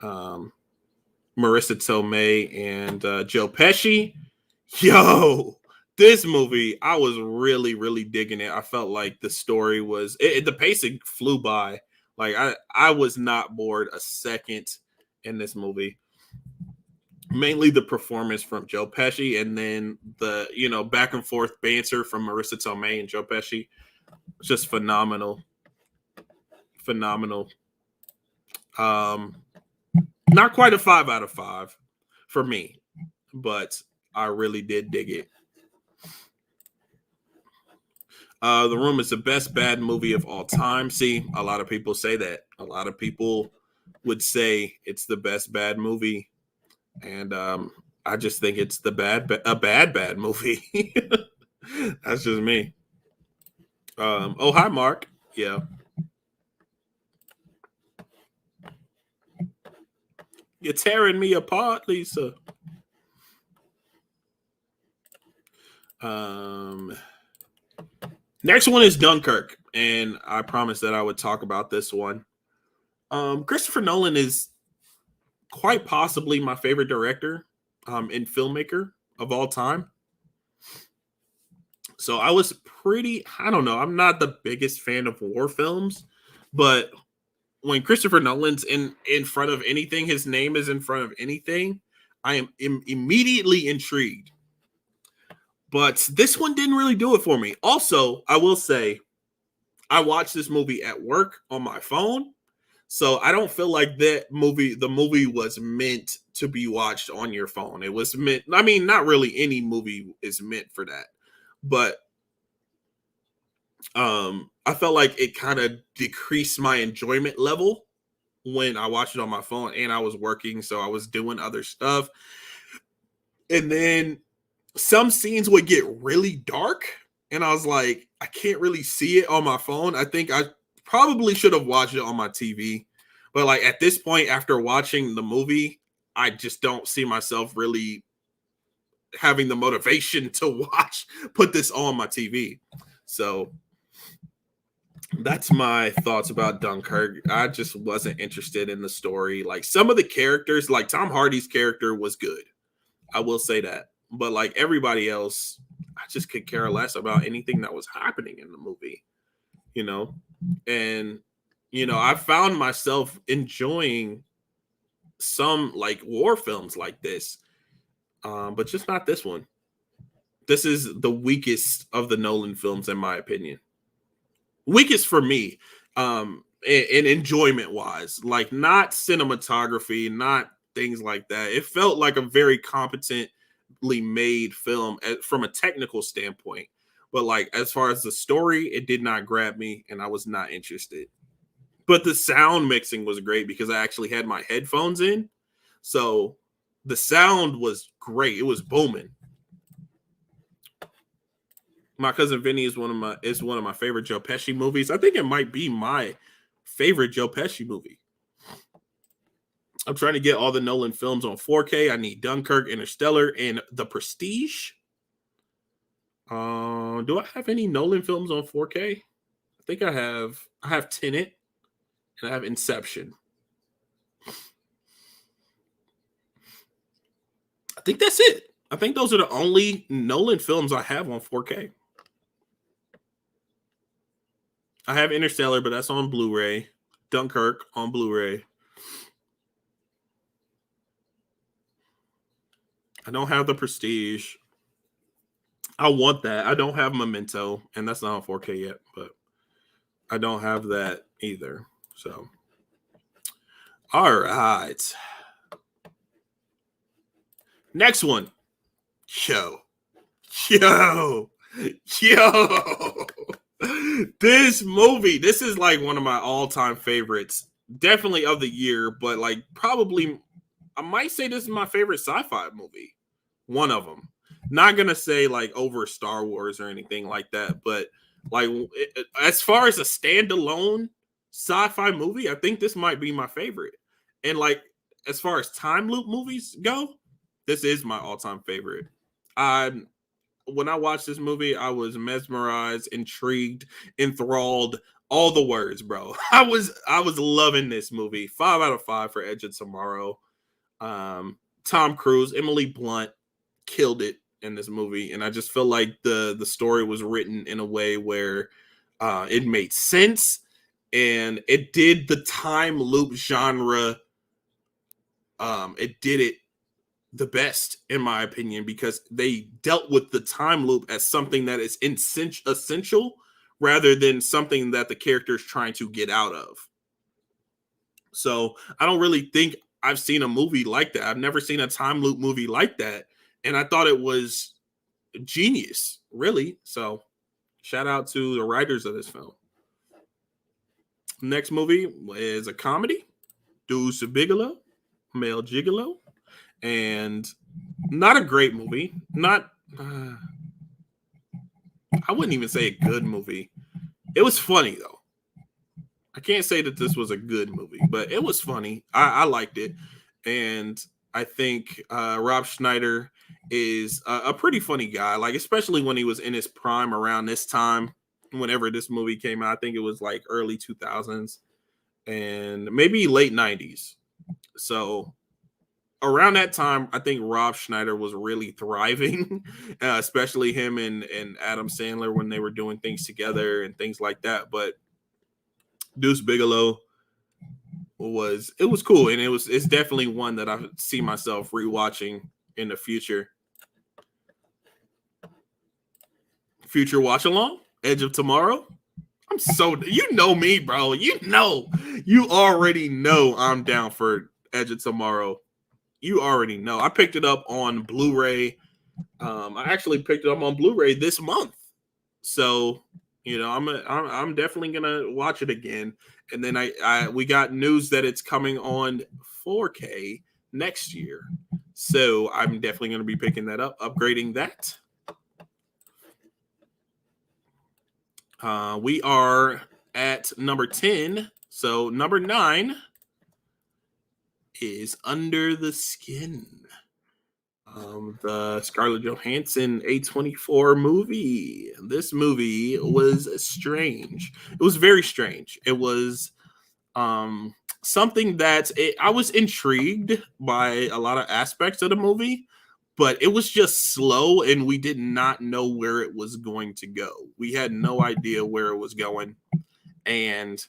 Um, Marissa Tomei and Joe Pesci. Yo, this movie, I was really, really digging it. I felt like the story was, the pacing flew by. Like I was not bored a second in this movie. Mainly the performance from Joe Pesci, and then the back and forth banter from Marissa Tomei and Joe Pesci. Just phenomenal, phenomenal. Um, Not quite a 5 out of 5 for me, but I really did dig it. The Room is the best bad movie of all time. See, a lot of people say that. A lot of people would say it's the best bad movie, and I just think it's a bad movie. That's just me. Oh, hi, Mark. Yeah, you're tearing me apart, Lisa. Um, Next one is Dunkirk, and I promised that I would talk about this one. Christopher Nolan is quite possibly my favorite director and filmmaker of all time. So I was I don't know, I'm not the biggest fan of war films, but when Christopher Nolan's in front of anything, his name is in front of anything, I am immediately intrigued. But this one didn't really do it for me. Also, I will say, I watched this movie at work on my phone, so I don't feel like the movie was meant to be watched on your phone. It was meant, I mean, not really any movie is meant for that. But I felt like it kind of decreased my enjoyment level when I watched it on my phone, and I was working, so I was doing other stuff. And then some scenes would get really dark, and I was like, I can't really see it on my phone. I think I probably should have watched it on my TV. But like at this point, after watching the movie, I just don't see myself really having the motivation to put this on my TV. So that's my thoughts about Dunkirk. I just wasn't interested in the story. Like some of the characters, like Tom Hardy's character was good. I will say that. But like everybody else, I just could care less about anything that was happening in the movie, you know? And, I found myself enjoying some like war films like this, but just not this one. This is the weakest of the Nolan films, in my opinion. Weakest for me, in enjoyment wise, like not cinematography, not things like that. It felt like a very competently made film from a technical standpoint, but like as far as the story, it did not grab me, and I was not interested. But the sound mixing was great because I actually had my headphones in, so the sound was great. It was booming. My Cousin Vinny is one of my favorite Joe Pesci movies. I think it might be my favorite Joe Pesci movie. I'm trying to get all the Nolan films on 4K. I need Dunkirk, Interstellar, and The Prestige. Do I have any Nolan films on 4K? I think I have. I have Tenet and I have Inception. I think that's it. I think those are the only Nolan films I have on 4K. I have Interstellar, but that's on Blu-ray. Dunkirk on Blu-ray. I don't have The Prestige. I want that. I don't have Memento, and that's not on 4K yet, but I don't have that either. So, all right. Next one. Yo. Yo. Yo. This movie, this is like one of my all-time favorites. Definitely of the year, but like probably, I might say this is my favorite sci-fi movie. One of them. Not gonna say like over Star Wars or anything like that, but like as far as a standalone sci-fi movie, I think this might be my favorite. And like as far as time loop movies go, this is my all-time favorite. I When I watched this movie, I was mesmerized, intrigued, enthralled, all the words, bro. I was loving this movie. 5 out of 5 for Edge of Tomorrow. Tom Cruise, Emily Blunt killed it in this movie, and I just feel like the story was written in a way where it made sense, and it did the time loop genre. It did it the best, in my opinion, because they dealt with the time loop as something that is essential rather than something that the character is trying to get out of. So I don't really think I've seen a movie like that. I've never seen a time loop movie like that. And I thought it was genius, really. So shout out to the writers of this film. Next movie is a comedy. Deuce Bigelow, Male Gigolo. And not a great movie. Not, I wouldn't even say a good movie. It was funny though. I can't say that this was a good movie, but it was funny. I liked it, and I think Rob Schneider is a pretty funny guy. Like especially when he was in his prime around this time, whenever this movie came out. I think it was like early 2000s and maybe late 90s. So around that time, I think Rob Schneider was really thriving, especially him and Adam Sandler when they were doing things together and things like that. But Deuce Bigelow was cool, and it's definitely one that I see myself rewatching in the future. Future watch along, Edge of Tomorrow. I'm so you know me, bro. You already know I'm down for Edge of Tomorrow. You already know. I picked it up on Blu-ray. I actually picked it up on Blu-ray this month, so I'm definitely gonna watch it again. And then we got news that it's coming on 4K next year, so I'm definitely gonna be picking that up, upgrading that. We are at number 10. So number 9 is Under the Skin. The Scarlett Johansson A24 movie. This movie was strange. It was very strange. It was something that I was intrigued by a lot of aspects of the movie, but it was just slow and we did not know where it was going to go. We had no idea where it was going, and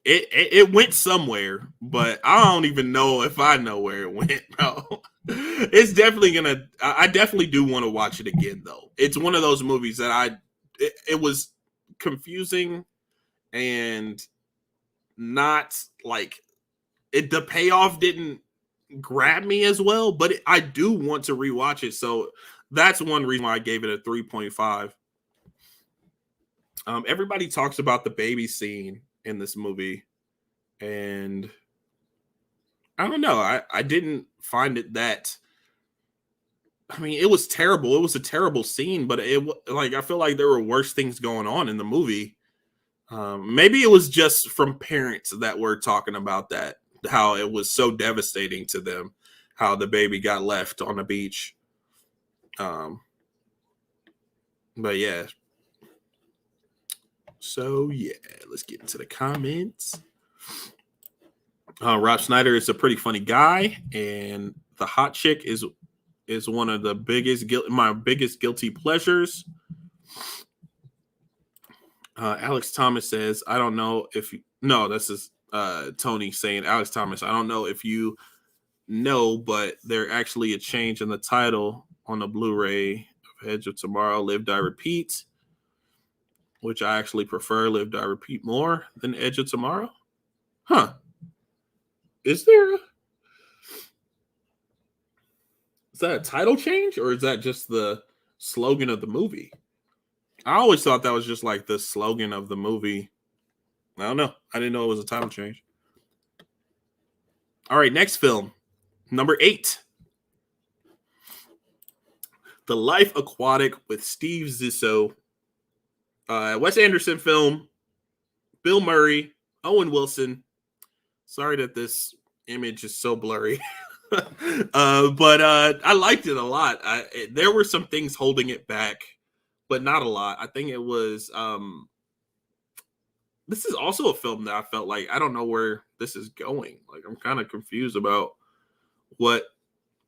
it went somewhere, but I don't even know if I know where it went, bro. It's definitely gonna. I definitely do want to watch it again, though. It's one of those movies that it was confusing and not like it. The payoff didn't grab me as well, but I do want to rewatch it. So that's one reason why I gave it a 3.5. Everybody talks about the baby scene in this movie, and I don't know. I didn't find it that. I mean, it was terrible. It was a terrible scene, but I feel like there were worse things going on in the movie. Maybe it was just from parents that were talking about that, how it was so devastating to them, how the baby got left on the beach. But yeah. So yeah, let's get into the comments. Rob Schneider is a pretty funny guy, and the hot chick is one of the my biggest guilty pleasures. Alex Thomas says, I don't know if you, no, this is Tony saying, Alex Thomas, I don't know if you know, but there actually a change in the title on the Blu-ray of Edge of Tomorrow, Live Die Repeat, which I actually prefer Live Die Repeat more than Edge of Tomorrow. Huh. Is that a title change, or is that just the slogan of the movie? I always thought that was just like the slogan of the movie. I don't know. I didn't know it was a title change. All right, next film. Number 8. The Life Aquatic with Steve Zissou. Wes Anderson film. Bill Murray. Owen Wilson. Sorry that this image is so blurry. But I liked it a lot. There were some things holding it back, but not a lot. I think it was this is also a film that I felt like I don't know where this is going. Like I'm kind of confused about what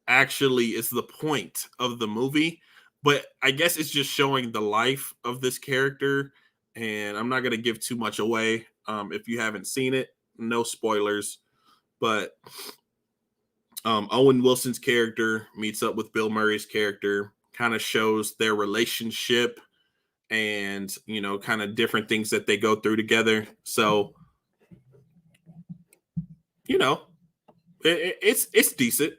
actually is the point of the movie, but I guess it's just showing the life of this character, and I'm not going to give too much away. If you haven't seen it, no spoilers, but Owen Wilson's character meets up with Bill Murray's character, kind of shows their relationship and, kind of different things that they go through together. So, it's decent.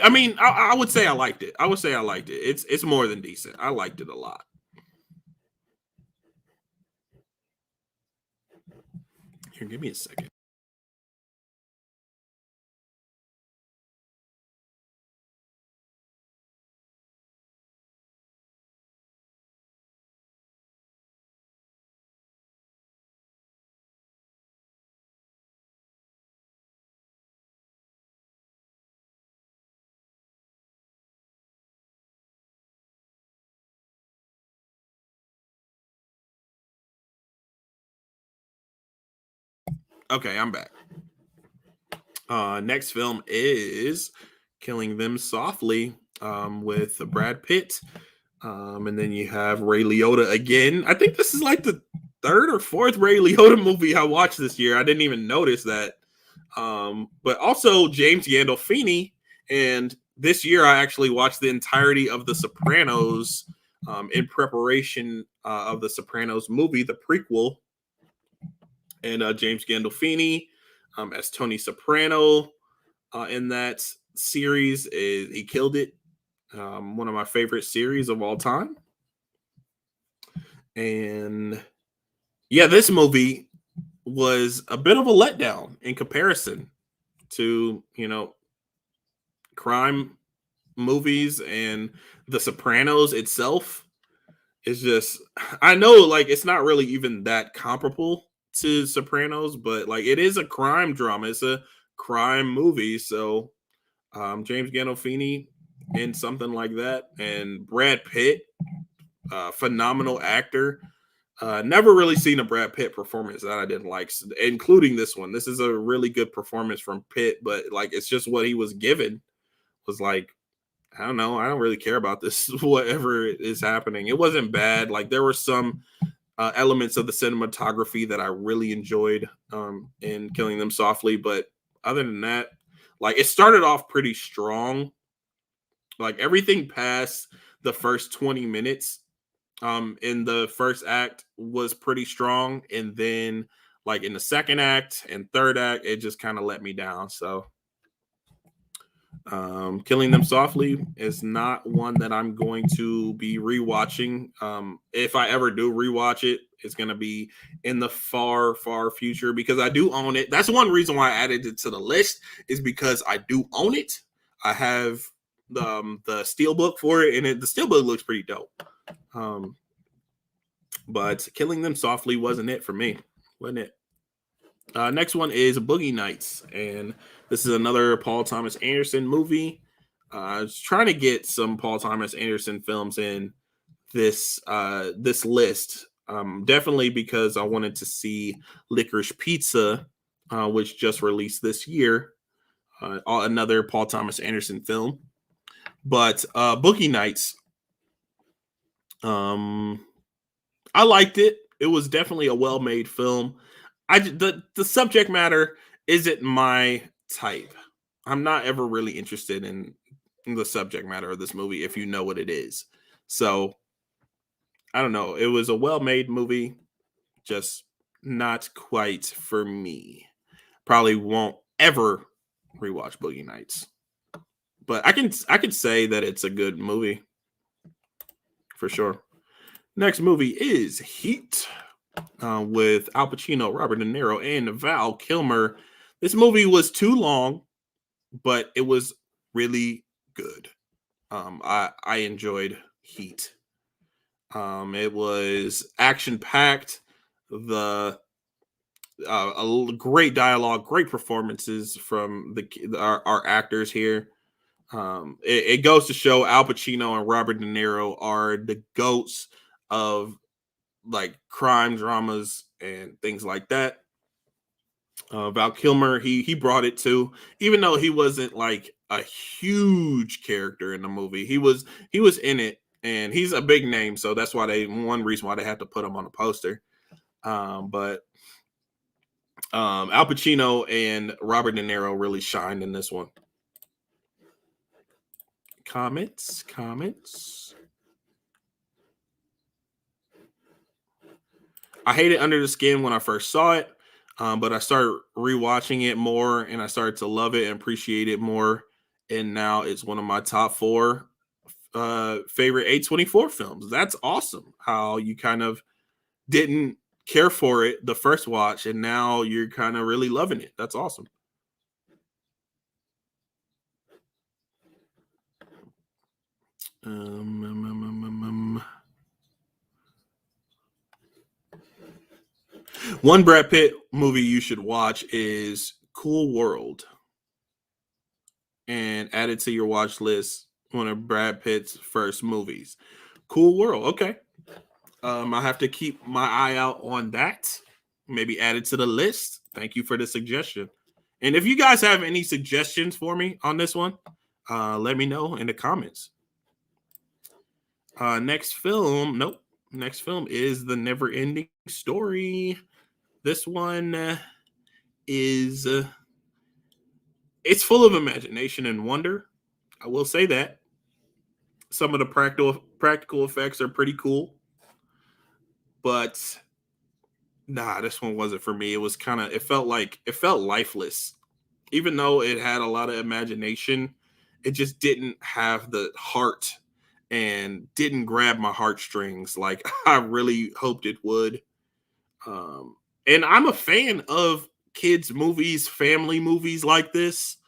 I mean, I would say I liked it. I would say I liked it. It's more than decent. I liked it a lot. Here, give me a second. Okay, I'm back. Next film is Killing Them Softly with Brad Pitt. And then you have Ray Liotta again. I think this is like the third or fourth Ray Liotta movie I watched this year. I didn't even notice that. But also James Gandolfini. And this year I actually watched the entirety of The Sopranos in preparation of The Sopranos movie, the prequel. And James Gandolfini as Tony Soprano in that series. He killed it. One of my favorite series of all time. And yeah, this movie was a bit of a letdown in comparison to, crime movies, and The Sopranos itself is just, I know, like, it's not really even that comparable to Sopranos, but like it is a crime drama. It's a crime movie. So James Gandolfini in something like that, and Brad Pitt, phenomenal actor. Never really seen a Brad Pitt performance that I didn't like, including this one. This is a really good performance from Pitt, but like it's just what he was given was like, I don't know. I don't really care about this, whatever is happening. It wasn't bad. Like there were some elements of the cinematography that I really enjoyed in Killing Them Softly, but other than that, like it started off pretty strong. Like everything past the first 20 minutes in the first act was pretty strong, and then like in the second act and third act it just kind of let me down. So Killing Them Softly is not one that I'm going to be rewatching. If I ever do rewatch it, it's going to be in the far future, because I do own it. That's one reason why I added it to the list, is because I do own it. I have the steelbook for it, and the steelbook looks pretty dope. But Killing Them Softly wasn't it for me, wasn't it? Next one is Boogie Nights, and this is another Paul Thomas Anderson movie. I was trying to get some Paul Thomas Anderson films in this list, definitely because I wanted to see Licorice Pizza, which just released this year, another Paul Thomas Anderson film. But Boogie Nights, I liked it. It was definitely a well-made film. The subject matter isn't my type. I'm not ever really interested in the subject matter of this movie, if you know what it is. So I don't know. It was a well-made movie, just not quite for me. Probably won't ever rewatch Boogie Nights, but I could say that it's a good movie for sure. Next movie is Heat. With Al Pacino, Robert De Niro, and Val Kilmer. This movie was too long, but it was really good. I enjoyed Heat. It was action packed. A great dialogue, great performances from our actors here. It goes to show Al Pacino and Robert De Niro are the goats of like crime dramas and things like that. Val Kilmer, he brought it too, even though he wasn't like a huge character in the movie. He was in it, and he's a big name, so that's why one reason why they had to put him on the poster. But Al Pacino and Robert De Niro really shined in this one. Comments. I hated Under the Skin when I first saw it, but I started rewatching it more, and I started to love it and appreciate it more. And now it's one of my top 4 favorite A24 films. That's awesome. How you kind of didn't care for it the first watch, and now you're kind of really loving it. That's awesome. One Brad Pitt movie you should watch is Cool World, and add it to your watch list. One of Brad Pitt's first movies. Cool World. Okay. I have to keep my eye out on that. Maybe add it to the list. Thank you for the suggestion. And if you guys have any suggestions for me on this one, let me know in the comments. Next film, nope. Next film is The Never Ending Story. This one is it's full of imagination and wonder. I will say that. Some of the practical effects are pretty cool, but nah, this one wasn't for me. It was kind of, it felt lifeless. Even though it had a lot of imagination, it just didn't have the heart and didn't grab my heartstrings like I really hoped it would. And I'm a fan of kids movies, family movies like this.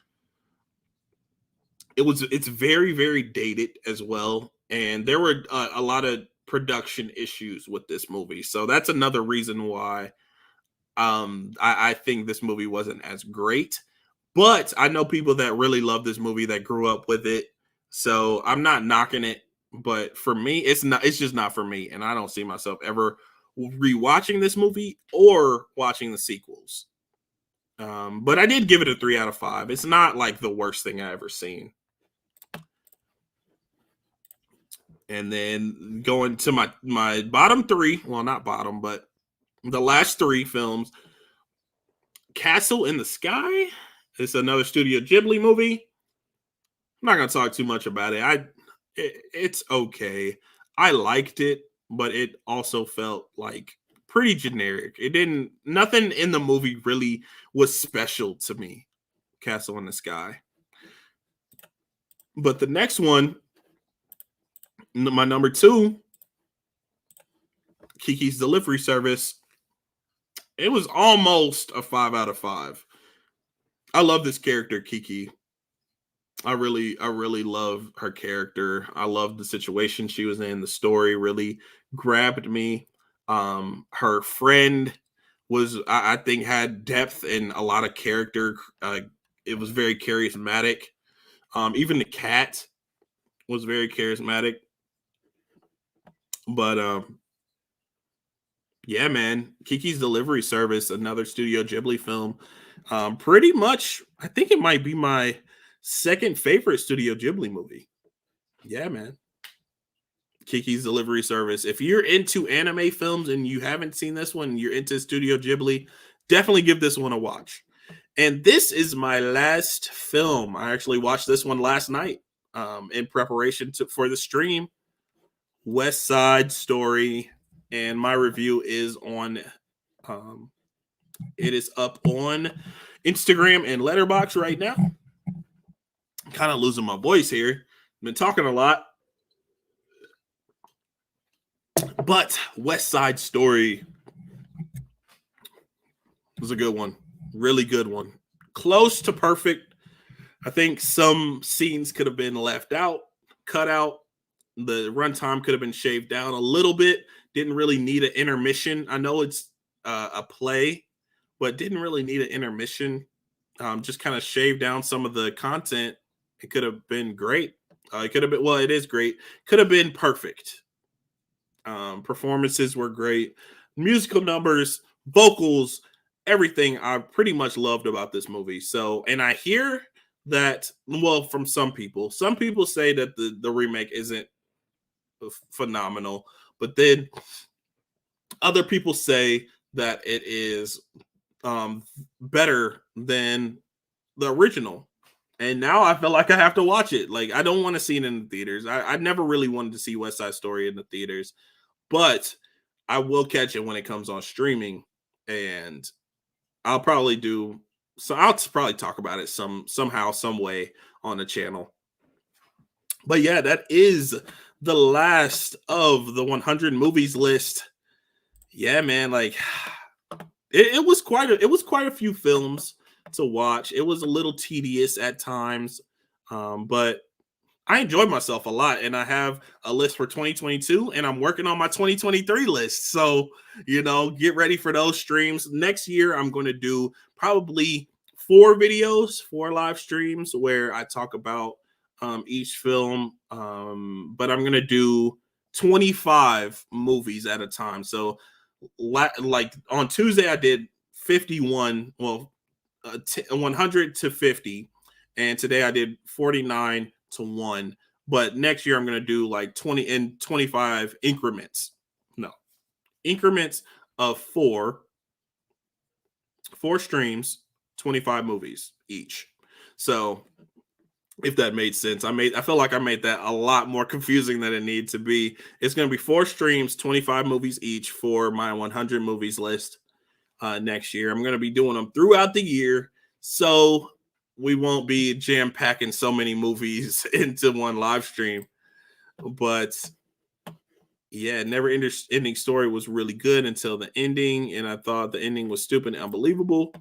It's very, very dated as well, and there were a lot of production issues with this movie, so that's another reason why I think this movie wasn't as great. But I know people that really love this movie that grew up with it, so I'm not knocking it. But for me, it's not. It's just not for me, and I don't see myself ever rewatching this movie or watching the sequels. But I did give it a 3 out of 5. It's not like the worst thing I ever seen. And then going to my bottom three, well, not bottom, but the last three films. Castle in the Sky. It's another Studio Ghibli movie. I'm not gonna talk too much about it. It's okay. I liked it, but it also felt like pretty generic. Nothing in the movie really was special to me. Castle in the Sky. But the next one, my number 2, Kiki's Delivery Service. It was almost a 5 out of 5. I love this character, Kiki. I really love her character. I love the situation she was in. The story really grabbed me. Her friend was, I think, had depth and a lot of character. It was very charismatic. Even the cat was very charismatic. But yeah, man, Kiki's Delivery Service, another Studio Ghibli film. Pretty much, I think it might be my second favorite Studio Ghibli movie. Yeah, man. Kiki's Delivery Service. If you're into anime films and you haven't seen this one, you're into Studio Ghibli, definitely give this one a watch. And this is my last film. I actually watched this one last night in preparation for the stream. West Side Story. And my review is on it is up on Instagram and Letterboxd right now. I'm kind of losing my voice here. I've been talking a lot. But West Side Story was a good one. Really good one. Close to perfect. I think some scenes could have been left out, cut out. The runtime could have been shaved down a little bit. Didn't really need an intermission. I know it's a play, but didn't really need an intermission. Just kind of shave down some of the content. It could have been great. It could have been, well, it is great. Could have been perfect. Performances were great. Musical numbers, vocals, everything I pretty much loved about this movie. So, and I hear that, well, from some people say that the remake isn't phenomenal, but then other people say that it is better than the original. And now I feel like I have to watch it. Like, I don't want to see it in the theaters. I never really wanted to see West Side Story in the theaters, but I will catch it when it comes on streaming, and I'll probably talk about it somehow, some way on the channel. But yeah, that is the last of the 100 movies list. Yeah, man, like it was quite a few films to watch. It was a little tedious at times, but I enjoyed myself a lot, and I have a list for 2022, and I'm working on my 2023 list. So, get ready for those streams. Next year, I'm going to do probably 4 videos, 4 live streams where I talk about each film, but I'm going to do 25 movies at a time. So, like on Tuesday, I did 51. Well, 100 to 50, and today I did 49 to 1. But next year I'm going to do like 20 and 25 increments. No, increments of four streams, 25 movies each. So if that made sense, I feel like I made that a lot more confusing than it needed to be. It's going to be 4 streams, 25 movies each for my 100 movies list next year. I'm going to be doing them throughout the year, so we won't be jam packing so many movies into one live stream. But yeah, Never Ending Story was really good until the ending, and I thought the ending was stupid and unbelievable.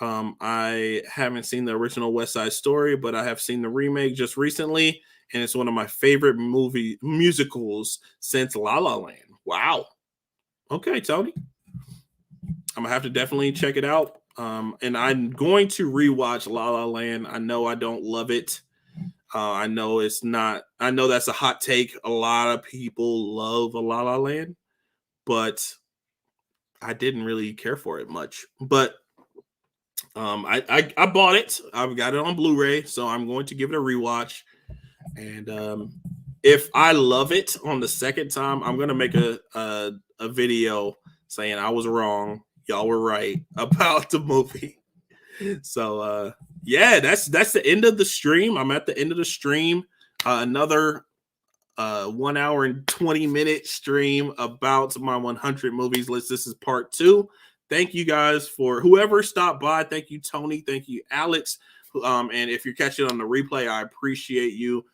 I haven't seen the original West Side Story, but I have seen the remake just recently, and it's one of my favorite musicals since La La Land. Wow. Okay, Tony. I'm gonna have to definitely check it out. And I'm going to rewatch La La Land. I know I don't love it. I know it's not. I know that's a hot take. A lot of people love La La Land, but I didn't really care for it much. But I bought it. I've got it on Blu-ray, so I'm going to give it a rewatch. And if I love it on the second time, I'm gonna make a video saying I was wrong, y'all were right about the movie. So yeah, that's the end of the stream. I'm at the end of the stream. Another 1 hour and 20-minute stream about my 100 movies list. This is part 2. Thank you guys for whoever stopped by. Thank you, Tony. Thank you, Alex. And if you're catching it on the replay, I appreciate you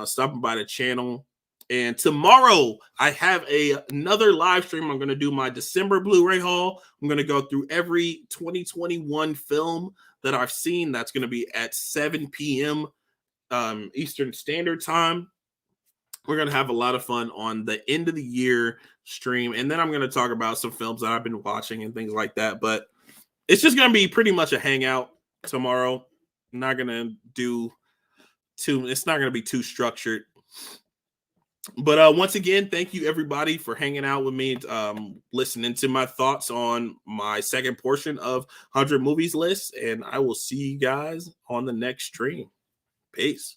stopping by the channel. And tomorrow I have another live stream. I'm going to do my December Blu-ray haul. I'm going to go through every 2021 film that I've seen. That's going to be at 7 p.m. Eastern Standard Time. We're going to have a lot of fun on the end of the year stream. And then I'm going to talk about some films that I've been watching and things like that. But it's just going to be pretty much a hangout tomorrow. I'm not going to do it's not going to be too structured. But once again, thank you everybody for hanging out with me, listening to my thoughts on my second portion of 100 movies list. And I will see you guys on the next stream. Peace.